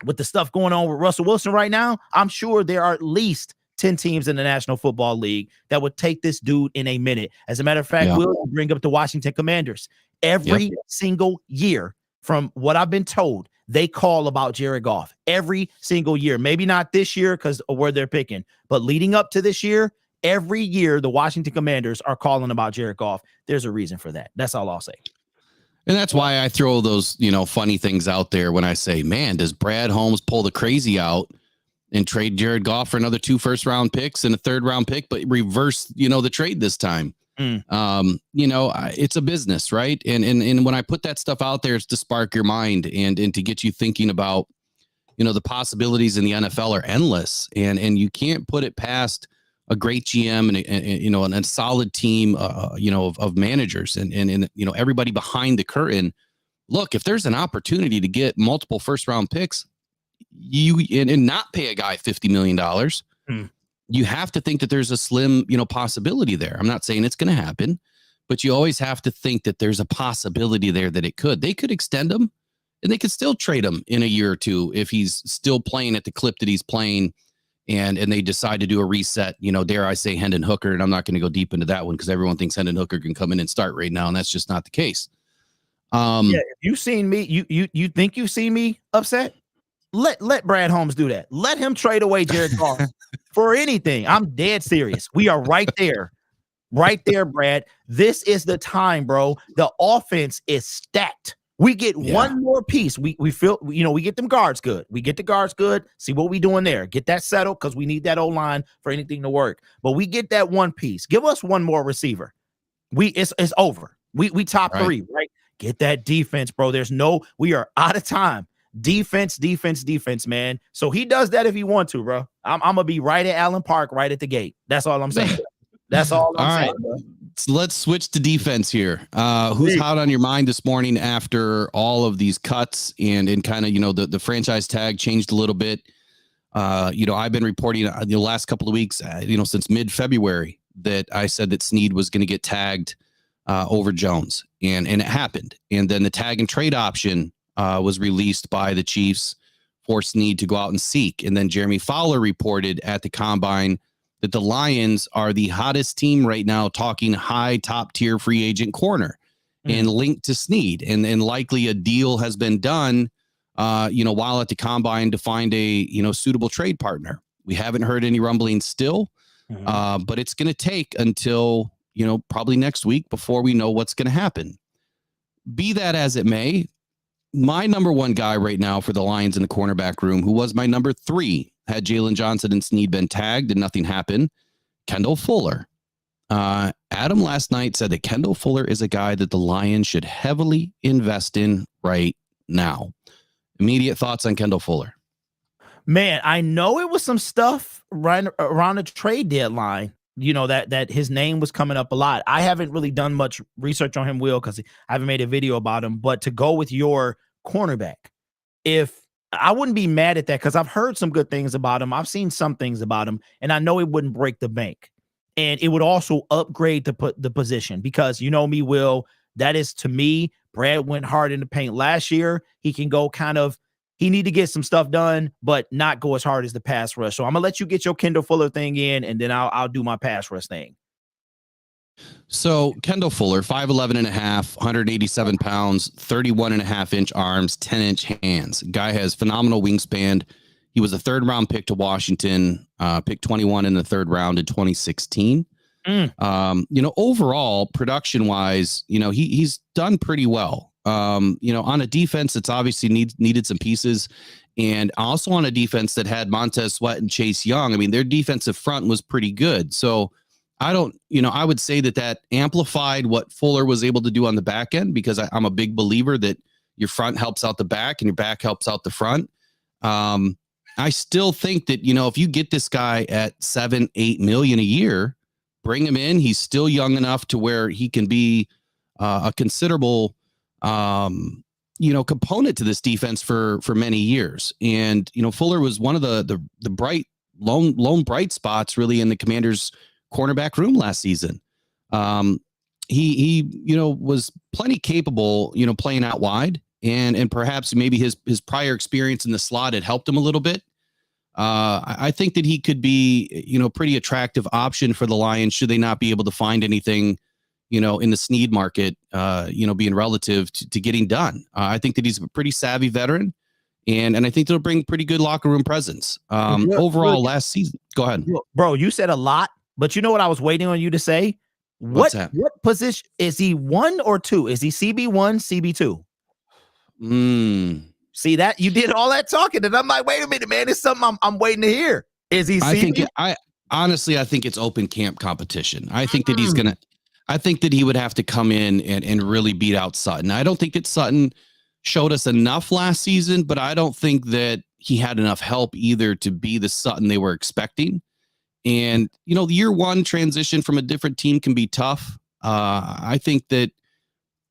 with the stuff going on with Russell Wilson right now, I'm sure there are at least 10 teams in the National Football League that would take this dude in a minute. As a matter of fact, we'll bring up the Washington Commanders. Every single year, from what I've been told, they call about Jared Goff every single year. Maybe not this year because of where they're picking, but leading up to this year, every year the Washington Commanders are calling about Jared Goff. There's a reason for that. That's all I'll say. And that's why I throw those, funny things out there when I say, man, does Brad Holmes pull the crazy out and trade Jared Goff for another 2 first-round picks and a 3rd-round pick, but reverse, the trade this time? It's a business, right? And when I put that stuff out there, it's to spark your mind and to get you thinking about, the possibilities in the NFL are endless, and you can't put it past a great GM and a solid team, of managers and everybody behind the curtain. Look, if there's an opportunity to get multiple 1st-round picks, and not pay a guy $50 million, you have to think that there's a slim, possibility there. I'm not saying it's going to happen, but you always have to think that there's a possibility there that they could extend him and they could still trade him in a year or two if he's still playing at the clip that he's playing. And they decide to do a reset, dare I say Hendon Hooker. And I'm not going to go deep into that one because everyone thinks Hendon Hooker can come in and start right now. And that's just not the case. If you've seen me, you think you've seen me upset? Let Brad Holmes do that. Let him trade away Jared Goff for anything. I'm dead serious. We are right there. Right there, Brad. This is the time, bro. The offense is stacked. We get one more piece. We feel, we get them guards good. We get the guards good. See what we doing there. Get that settled because we need that O-line for anything to work. But we get that one piece. Give us one more receiver. It's over. We top three, right? Get that defense, bro. We are out of time. Defense, man. So he does that if he wants to, bro. I'm gonna be right at Allen Park, right at the gate. That's all I'm saying. That's all I'm saying. Bro. Let's switch to defense here. Who's hot on your mind this morning after all of these cuts and kind of, the franchise tag changed a little bit? I've been reporting the last couple of weeks, since mid-February that I said that Snead was going to get tagged over Jones and it happened. And then the tag and trade option was released by the Chiefs for Snead to go out and seek. And then Jeremy Fowler reported at the combine that the Lions are the hottest team right now, talking high top tier free agent corner and linked to Snead. And likely a deal has been done, while at the combine to find a, suitable trade partner. We haven't heard any rumbling still, but it's going to take until, probably next week before we know what's going to happen. Be that as it may, my number one guy right now for the Lions in the cornerback room, who was my number 3, had Jalen Johnson and Snead been tagged and nothing happened, Kendall Fuller. Adam last night said that Kendall Fuller is a guy that the Lions should heavily invest in right now. Immediate thoughts on Kendall Fuller? Man, I know it was some stuff right around the trade deadline, that his name was coming up a lot. I haven't really done much research on him, Will, because I haven't made a video about him. But to go with your cornerback, I wouldn't be mad at that because I've heard some good things about him. I've seen some things about him, and I know it wouldn't break the bank. And it would also upgrade the position because me, Will, that is, to me, Brad went hard in the paint last year. He can go he need to get some stuff done, but not go as hard as the pass rush. So I'm going to let you get your Kendall Fuller thing in, and then I'll do my pass rush thing. So Kendall Fuller, 5'11 and a half, 187 pounds, 31 and a half inch arms, 10-inch hands. Guy has phenomenal wingspan. He was a 3rd round pick to Washington, pick 21 in the 3rd round in 2016. Overall production wise, he's done pretty well. On a defense that's obviously needed some pieces, and also on a defense that had Montez Sweat and Chase Young. I mean, their defensive front was pretty good. So I would say that amplified what Fuller was able to do on the back end, because I'm a big believer that your front helps out the back and your back helps out the front. I still think that, if you get this guy at $7-8 million a year, bring him in. He's still young enough to where he can be a considerable, component to this defense for many years. And, Fuller was one of the bright lone bright spots really in the Commanders' cornerback room last season. He was plenty capable, playing out wide, and perhaps maybe his prior experience in the slot had helped him a little bit. I think that he could be, pretty attractive option for the Lions should they not be able to find anything, in the Snead market, being relative to getting done. I think that he's a pretty savvy veteran, and I think they'll bring pretty good locker room presence. Overall, last season. Go ahead, bro. You said a lot. But you know what I was waiting on you to say? What position is he, 1 or 2? Is he CB1, CB2? See that you did all that talking, and I'm like, wait a minute, man. It's something I'm waiting to hear. Is he CB? I think it's open camp competition. I think that I think that he would have to come in and really beat out Sutton. I don't think that Sutton showed us enough last season, but I don't think that he had enough help either to be the Sutton they were expecting. And, the year one transition from a different team can be tough. I think that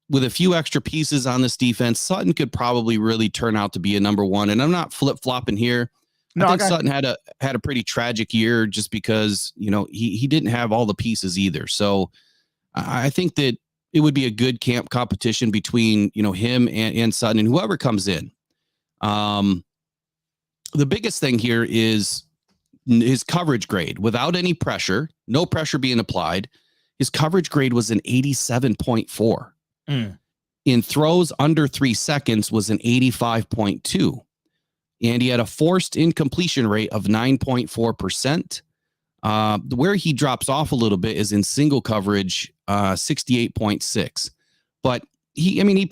with a few extra pieces on this defense, Sutton could probably really turn out to be a number 1. And I'm not flip-flopping here. No, I think Sutton had a pretty tragic year just because, he didn't have all the pieces either. So I think that it would be a good camp competition between, him and Sutton and whoever comes in. The biggest thing here is his coverage grade without any pressure, no pressure being applied. His coverage grade was an 87.4. In throws under 3 seconds was an 85.2. And he had a forced incompletion rate of 9.4%. Where he drops off a little bit is in single coverage, 68.6. But he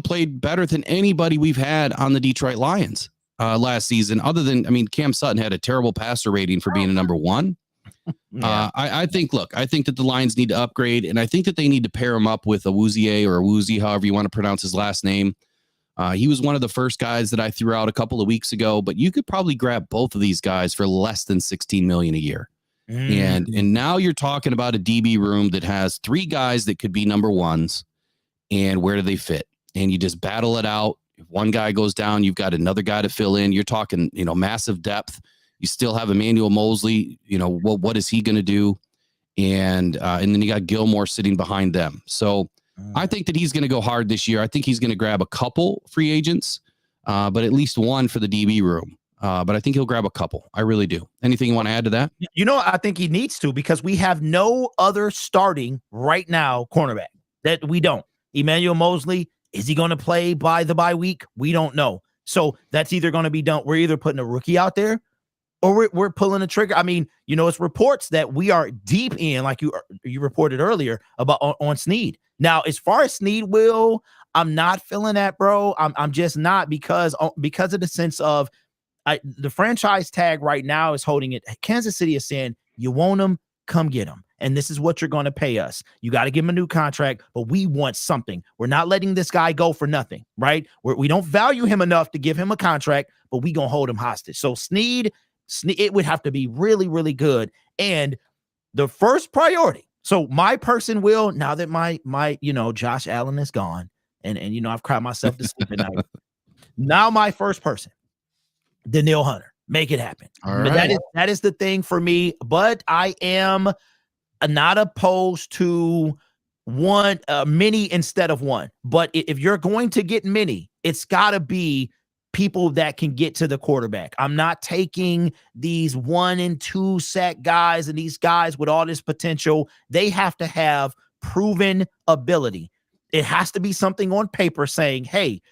played better than anybody we've had on the Detroit Lions last season, other than, Cam Sutton had a terrible passer rating for being a number one. Yeah. I think that the Lions need to upgrade, and I think that they need to pair him up with Awuzie or Awuzie, however you want to pronounce his last name. He was one of the first guys that I threw out a couple of weeks ago, but you could probably grab both of these guys for less than $16 million a year. And now you're talking about a DB room that has 3 guys that could be number ones, and where do they fit? And you just battle it out. If one guy goes down, you've got another guy to fill in. You're talking, massive depth. You still have Emmanuel Mosley. What is he going to do? And then you got Gilmore sitting behind them. So I think that he's going to go hard this year. I think he's going to grab a couple free agents, but at least one for the DB room. But I think he'll grab a couple. I really do. Anything you want to add to that? I think he needs to, because we have no other starting right now cornerback that we don't. Emmanuel Mosley, is he going to play by the bye week? We don't know. So that's either going to be done. We're either putting a rookie out there, or we're pulling a trigger. It's reports that we are deep in, like you reported earlier about on Snead. Now, as far as Snead, I'm not feeling that, bro. I'm just not, because of the sense of the franchise tag right now is holding it. Kansas City is saying, you want him, come get him. And this is what you're going to pay us. You got to give him a new contract, but we want something. We're not letting this guy go for nothing, right? We don't value him enough to give him a contract, but we going to hold him hostage. So Snead, it would have to be really, really good. And the first priority. So my person will, now that my Josh Allen is gone, and I've cried myself to sleep at night. Now my first person, Danielle Hunter, make it happen. All right. That is the thing for me. But I am not opposed to one many instead of one. But if you're going to get many, it's got to be people that can get to the quarterback. I'm not taking these 1 and 2 sack guys and these guys with all this potential. They have to have proven ability. It has to be something on paper saying, hey,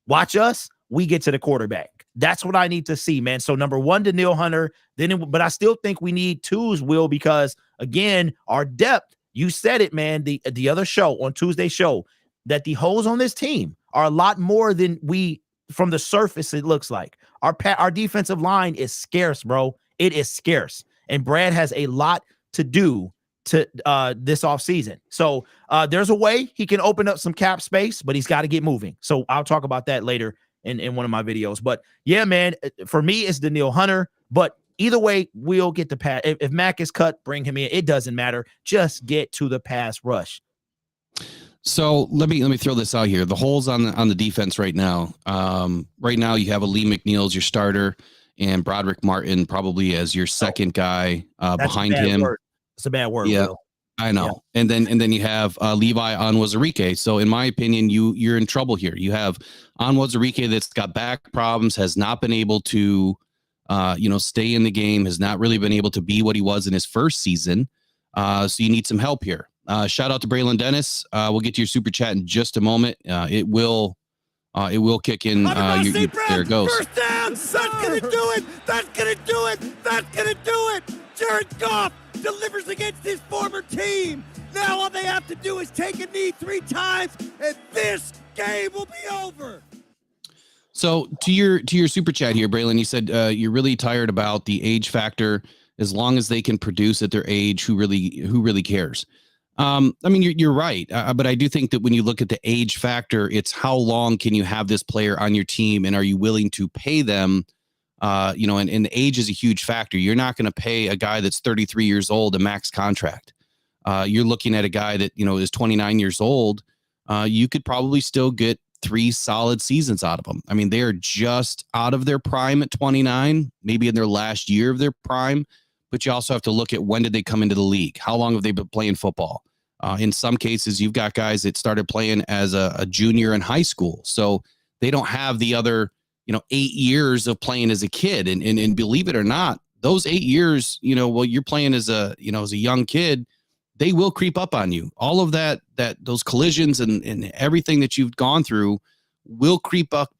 watch us, we get to the quarterback. That's what I need to see, man. So number 1, Danielle Hunter, but I still think we need 2s, Will, because again, our depth, you said it, man, the other show on Tuesday's show, that the holes on this team are a lot more than from the surface, it looks like. Our defensive line is scarce, bro. It is scarce. And Brad has a lot to do to this offseason. So there's a way he can open up some cap space, but he's got to get moving. So I'll talk about that later in one of my videos. But yeah, man, for me, it's Danielle Hunter. But either way, we'll get the pass. If Mac is cut, bring him in. It doesn't matter. Just get to the pass rush. So let me throw this out here. The holes on the defense right now. Right now you have a Lee McNeil as your starter and Broderick Martin probably as your second guy behind him. It's a bad word. Yeah, Will. I know. Yeah. And then you have Levi Onwuzurike. So in my opinion, you're in trouble here. You have Onwuzurike that's got back problems, has not been able to stay in the game, has not really been able to be what he was in his first season. So you need some help here. Shout out to Braylon Dennis. We'll get to your super chat in just a moment. It will kick in. There it goes. First down. That's gonna do it. That's gonna do it. That's gonna do it. Jared Goff delivers against his former team. Now all they have to do is take a knee 3 times, and this game will be over. So to your super chat here, Braylon, you said you're really tired about the age factor. As long as they can produce at their age, who really cares? You're right. But I do think that when you look at the age factor, it's how long can you have this player on your team, and are you willing to pay them? And the age is a huge factor. You're not going to pay a guy that's 33 years old a max contract. You're looking at a guy that, is 29 years old. You could probably still get 3 solid seasons out of them. I mean, they are just out of their prime at 29, maybe in their last year of their prime. But you also have to look at when did they come into the league? How long have they been playing football? In some cases, you've got guys that started playing as a junior in high school. So they don't have the other, 8 years of playing as a kid. And believe it or not, those 8 years, while you're playing as a young kid, they will creep up on you. All of those collisions and everything that you've gone through will creep up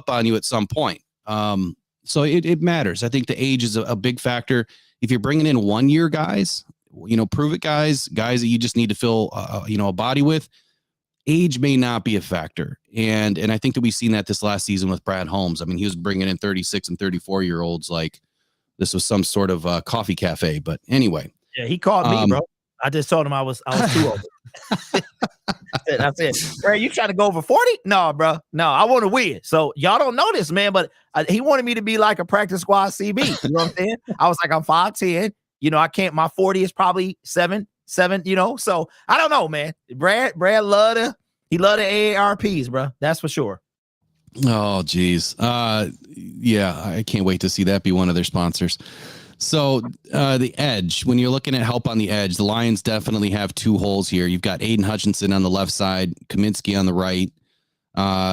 on you at some point. So it matters. I think the age is a big factor. If you're bringing in 1 year guys, prove it guys that you just need to fill, a body with, age may not be a factor. And I think that we've seen that this last season with Brad Holmes. I mean, he was bringing in 36 and 34-year-olds like this was some sort of coffee cafe. But anyway. Yeah, he called me, bro. I just told him I was too old. I said, bro, you trying to go over 40? No, bro. No, I want to win. So y'all don't know this, man, but he wanted me to be like a practice squad CB. You know what I'm saying? I was like, I'm 5'10". I can't, my 40 is probably 7, so I don't know, man. Brad love the AARPs, bro. That's for sure. Oh, geez. Yeah, I can't wait to see that be one of their sponsors. So the edge, when you're looking at help on the edge, the Lions definitely have 2 holes here. You've got Aiden Hutchinson on the left side, Kaminsky on the right.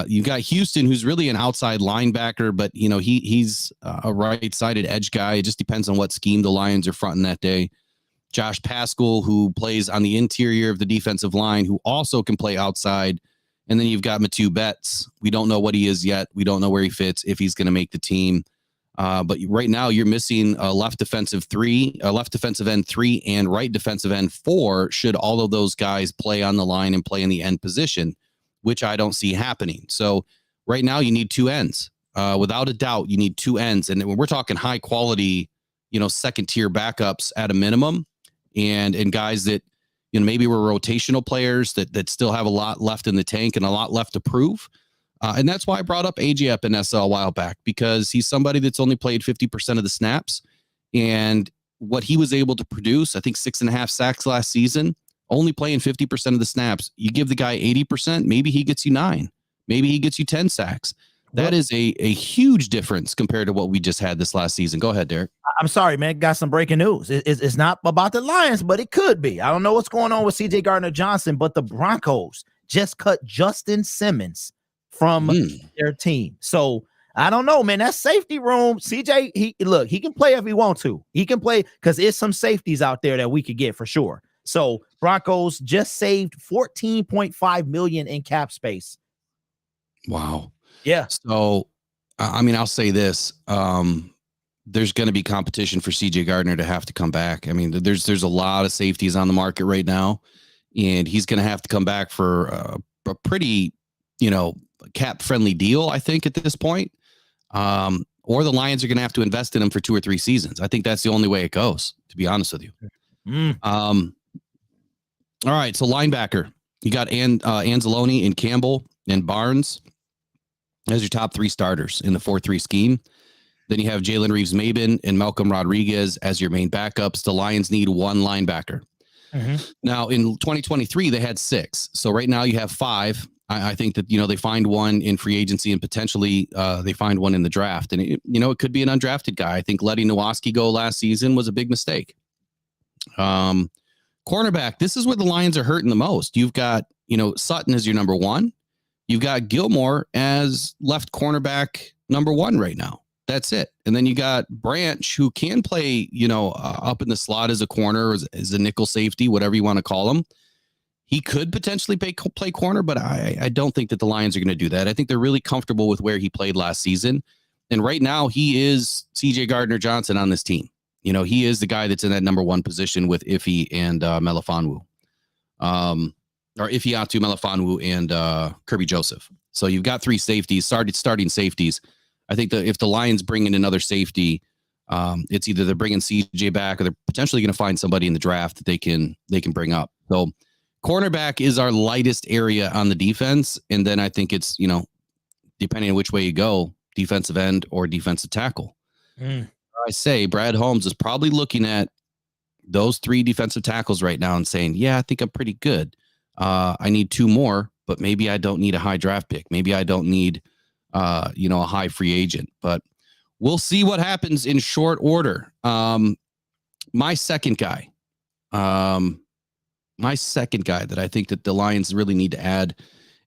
You've got Houston, who's really an outside linebacker, but he's a right-sided edge guy. It just depends on what scheme the Lions are fronting that day. Josh Pascal, who plays on the interior of the defensive line, who also can play outside. And then you've got Matu Betts. We don't know what he is yet. We don't know where he fits, if he's going to make the team. But right now you're missing a left defensive end 3 and right defensive end 4 should all of those guys play on the line and play in the end position, which I don't see happening. So right now you need 2 ends. Without a doubt, you need 2 ends. And when we're talking high quality, second tier backups at a minimum and guys that, maybe were rotational players that still have a lot left in the tank and a lot left to prove. And that's why I brought up AJ Epinesa a while back, because he's somebody that's only played 50% of the snaps. And what he was able to produce, I think 6.5 sacks last season, only playing 50% of the snaps. You give the guy 80%, maybe he gets you 9. Maybe he gets you 10 sacks. That is a huge difference compared to what we just had this last season. Go ahead, Derek. I'm sorry, man. Got some breaking news. It's not about the Lions, but it could be. I don't know what's going on with CJ Gardner-Johnson, but the Broncos just cut Justin Simmons from their team. So I don't know, man. That safety room, CJ, he can play if he wants to. He can play because there's some safeties out there that we could get for sure. So Broncos just saved $14.5 million in cap space. Wow. Yeah. So, I mean, I'll say this. There's going to be competition for CJ Gardner to have to come back. I mean, there's a lot of safeties on the market right now, and he's going to have to come back for a pretty, cap friendly deal, I think, at this point. Or the Lions are going to have to invest in him for 2 or 3 seasons. I think that's the only way it goes, to be honest with you. All right. So linebacker, you got Anzalone and Campbell and Barnes as your top 3 starters in the 4-3 scheme. Then you have Jalen Reeves-Maybin and Malcolm Rodriguez as your main backups. The Lions need 1 linebacker. Now, in 2023, they had 6. So right now you have 5. I think that, they find one in free agency and potentially they find one in the draft. And, it could be an undrafted guy. I think letting Nowatzki go last season was a big mistake. Cornerback, this is where the Lions are hurting the most. You've got, Sutton as your number 1. You've got Gilmore as left cornerback number 1 right now. That's it. And then you got Branch, who can play, up in the slot as a corner, as a nickel safety, whatever you want to call him. He could potentially play corner, but I don't think that the Lions are going to do that. I think they're really comfortable with where he played last season. And right now he is CJ Gardner-Johnson on this team. He is the guy that's in that number 1 position with Ife and Melifonwu. Or Ifeatu Melifonwu and Kirby Joseph. So you've got 3 safeties, starting safeties. I think that if the Lions bring in another safety, it's either they're bringing CJ back or they're potentially going to find somebody in the draft that they can bring up. So cornerback is our lightest area on the defense. And then I think it's, depending on which way you go, defensive end or defensive tackle. I say Brad Holmes is probably looking at those 3 defensive tackles right now and saying, yeah, I think I'm pretty good. I need 2 more, but maybe I don't need a high draft pick. Maybe I don't need, a high free agent, but we'll see what happens in short order. My second guy that I think that the Lions really need to add,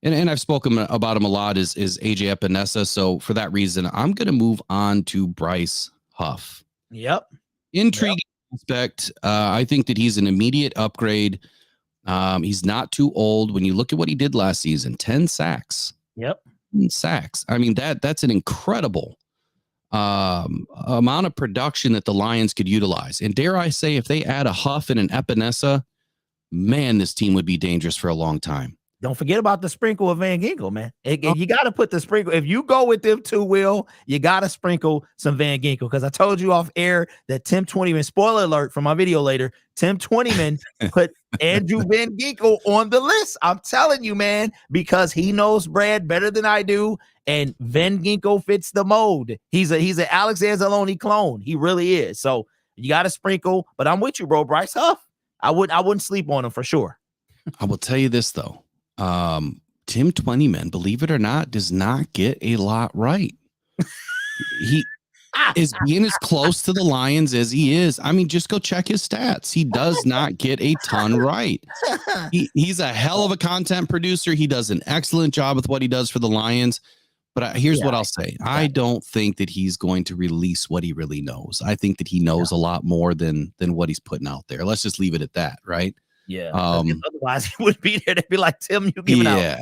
and I've spoken about him a lot, is AJ Epinesa. So for that reason, I'm going to move on to Bryce Huff. Yep. Intriguing aspect. I think that he's an immediate upgrade. He's not too old. When you look at what he did last season, 10 sacks. Yep. 10 sacks. I mean, that's an incredible amount of production that the Lions could utilize. And dare I say, if they add a Huff and an Epinesa, man, this team would be dangerous for a long time. Don't forget about the sprinkle of Van Ginkel, man. You got to put the sprinkle. If you go with them two, Will, you got to sprinkle some Van Ginkel, because I told you off air that Tim Twentyman, spoiler alert for my video later, Tim Twentyman put Andrew Van Ginkel on the list. I'm telling you, man, because he knows Brad better than I do, and Van Ginkel fits the mold. He's an Alex Anzalone clone. He really is. So you got to sprinkle, but I'm with you, bro. Bryce Huff, I wouldn't sleep on him for sure. I will tell you this, though. Tim Twentyman, believe it or not, does not get a lot right. He is being as close to the Lions as he is. I mean, just go check his stats. He does not get a ton right. He's a hell of a content producer. He does an excellent job with what he does for the Lions. But here's what I'll say. I don't think that he's going to release what he really knows. I think that he knows a lot more than what he's putting out there. Let's just leave it at that, right? Yeah. Otherwise, he would be there. They'd be like, Tim, you giving out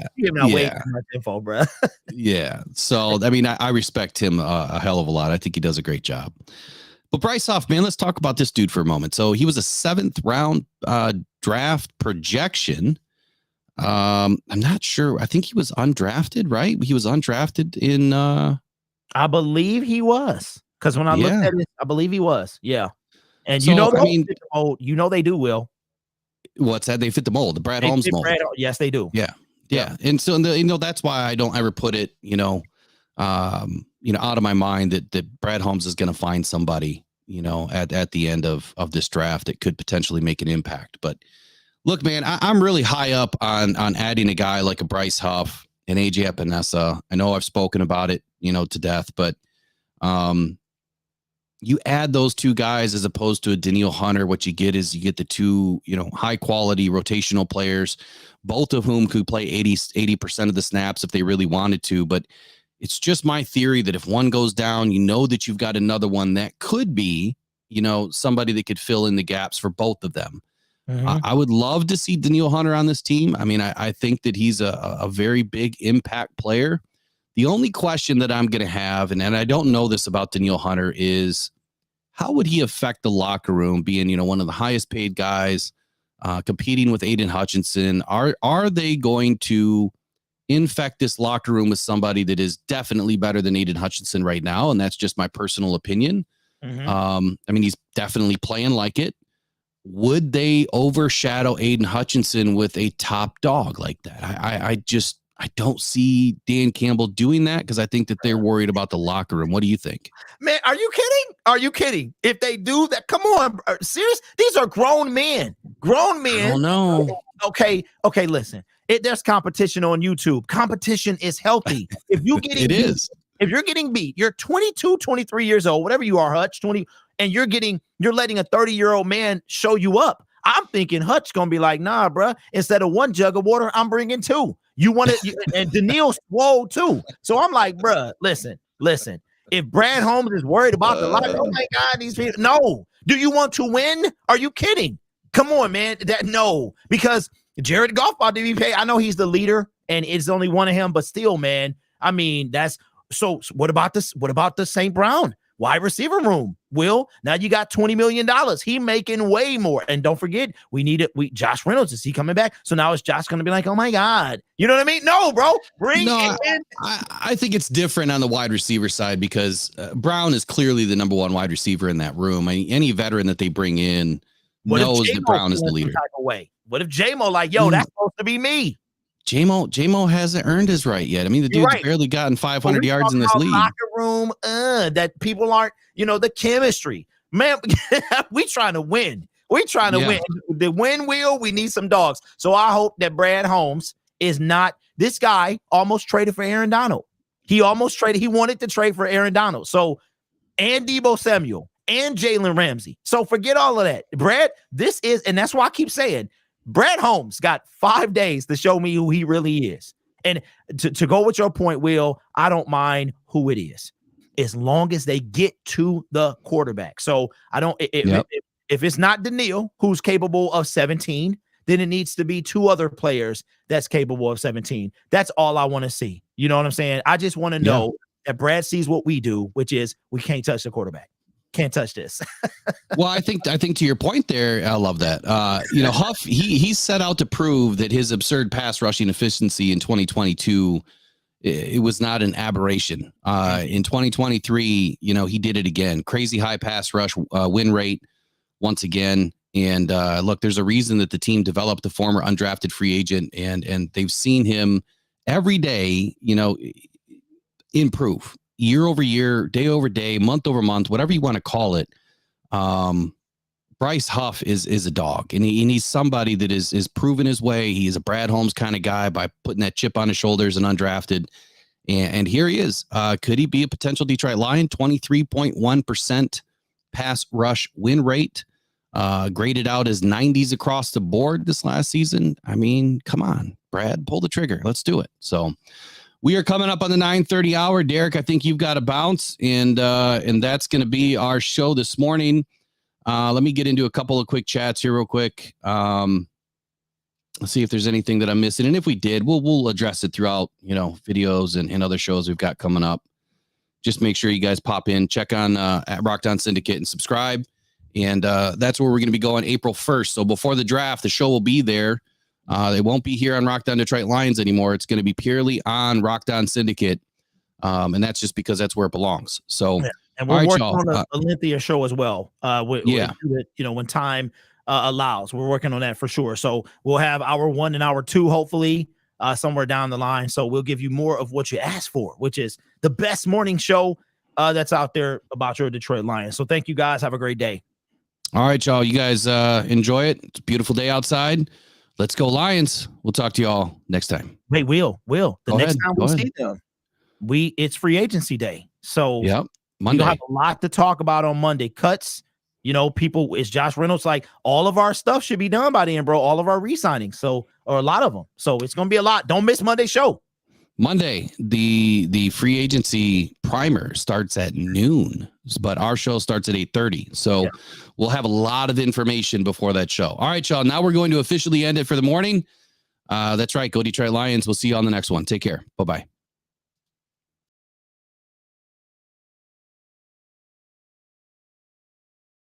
way too much info, bro. Yeah. So, I mean, I respect him a hell of a lot. I think he does a great job. But Bryce Huff, man, let's talk about this dude for a moment. So he was a 7th round draft projection. I'm not sure. I think he was undrafted, right? He was undrafted in. I believe he was, because when I looked at it, I believe he was. Yeah. And so, they do, Will. What's that? They fit the mold, the Brad Holmes mold. Yes, they do. Yeah. And so, that's why I don't ever put it, out of my mind that Brad Holmes is going to find somebody, at the end of this draft that could potentially make an impact. But look, man, I'm really high up on adding a guy like a Bryce Huff and AJ Epinesa. I know I've spoken about it, to death, but you add those two guys as opposed to a Danielle Hunter. What you get is the two, high quality rotational players, both of whom could play 80% of the snaps if they really wanted to. But it's just my theory that if one goes down, that you've got another one that could be, somebody that could fill in the gaps for both of them. Mm-hmm. I would love to see Danielle Hunter on this team. I mean, I think that he's a very big impact player. The only question that I'm going to have, and I don't know this about Danielle Hunter, is how would he affect the locker room, being, one of the highest paid guys, competing with Aiden Hutchinson? Are they going to infect this locker room with somebody that is definitely better than Aiden Hutchinson right now? And that's just my personal opinion. Mm-hmm. I mean, he's definitely playing like it. Would they overshadow Aiden Hutchinson with a top dog like that? I don't see Dan Campbell doing that, because I think that they're worried about the locker room. What do you think? Man, are you kidding? Are you kidding? If they do that, come on, serious? These are grown men. Grown men. I don't know. Okay, listen. There's competition on YouTube. Competition is healthy. If you're getting beat, you're 22, 23 years old, whatever you are, Hutch, 20, and you're letting a 30-year-old man show you up. I'm thinking Hutch gonna be like, nah, bro. Instead of 1 jug of water, I'm bringing 2. You want it, and Danielle's swole too. So I'm like, bro, listen. If Brad Holmes is worried about the life, oh my God, these people. No. Do you want to win? Are you kidding? Come on, man. No, because Jared Goff about to be paid. I know he's the leader, and it's only one of him, but still, man. I mean, that's so. What about this? What about the St. Brown wide receiver room? Will, now you got $20 million. He making way more. And don't forget, Josh Reynolds, is he coming back? So now is Josh going to be like, oh my God, you know what I mean? No, bro, bring it in. I think it's different on the wide receiver side, because Brown is clearly the number 1 wide receiver in that room. I mean, any veteran that they bring in knows that Brown is the leader. What if J-Mo like, yo, that's supposed to be me? J-Mo hasn't earned his right yet. I mean, the dude's barely gotten 500 yards in this league. Locker room, that people aren't, the chemistry. Man, we trying to win. We trying to win. The win wheel, we need some dogs. So I hope that Brad Holmes is not. This guy almost traded for Aaron Donald. He wanted to trade for Aaron Donald. So, and Deebo Samuel and Jalen Ramsey. So forget all of that. Brad, and that's why I keep saying, Brad Holmes got 5 days to show me who he really is. And to go with your point, Will, I don't mind who it is, as long as they get to the quarterback. So I don't, if it's not Daniil, who's capable of 17, then it needs to be 2 other players that's capable of 17. That's all I want to see. You know what I'm saying? I just want to know that Brad sees what we do, which is we can't touch the quarterback. Can't touch this. Well, I think to your point there, I love that. Huff, he set out to prove that his absurd pass rushing efficiency in 2022, it was not an aberration. In 2023, he did it again. Crazy high pass rush win rate once again. And look, there's a reason that the team developed the former undrafted free agent, and they've seen him every day, improve. Year over year, day over day, month over month, whatever you want to call it. Bryce Huff is a dog, and he's somebody that is proven his way. He is a Brad Holmes kind of guy by putting that chip on his shoulders and undrafted. And here he is. Could he be a potential Detroit Lion? 23.1% pass rush win rate, graded out as 90s across the board this last season. I mean, come on, Brad, pull the trigger. Let's do it. So we are coming up on the 9:30 hour. Derek, I think you've got to bounce, and that's going to be our show this morning. Let me get into a couple of quick chats here real quick. Let's see if there's anything that I'm missing, and if we did, we'll address it throughout videos and other shows we've got coming up. Just make sure you guys pop in, check on at Rock Down Syndicate and subscribe, and that's where we're going to be going April 1st. So before the draft, the show will be there. They won't be here on Rock Down Detroit Lions anymore. It's going to be purely on Rock Down Syndicate. And that's just because that's where it belongs. So, and we're working on a lengthier show as well. When time allows, we're working on that for sure. So we'll have hour 1 and hour 2, hopefully somewhere down the line. So we'll give you more of what you asked for, which is the best morning show that's out there about your Detroit Lions. So thank you guys. Have a great day. All right, y'all. You guys enjoy it. It's a beautiful day outside. Let's go Lions. We'll talk to you all next time. Wait, Will. The next time we see them, it's free agency day. So Monday. We'll have a lot to talk about on Monday. Cuts, people, it's Josh Reynolds. Like, all of our stuff should be done by then, bro. All of our re-signings. So, or a lot of them. So it's going to be a lot. Don't miss Monday's show. Monday, the free agency primer starts at noon, but our show starts at 8:30. So we'll have a lot of information before that show. All right, y'all. Now we're going to officially end it for the morning. That's right. Go Detroit Lions. We'll see you on the next one. Take care. Bye-bye.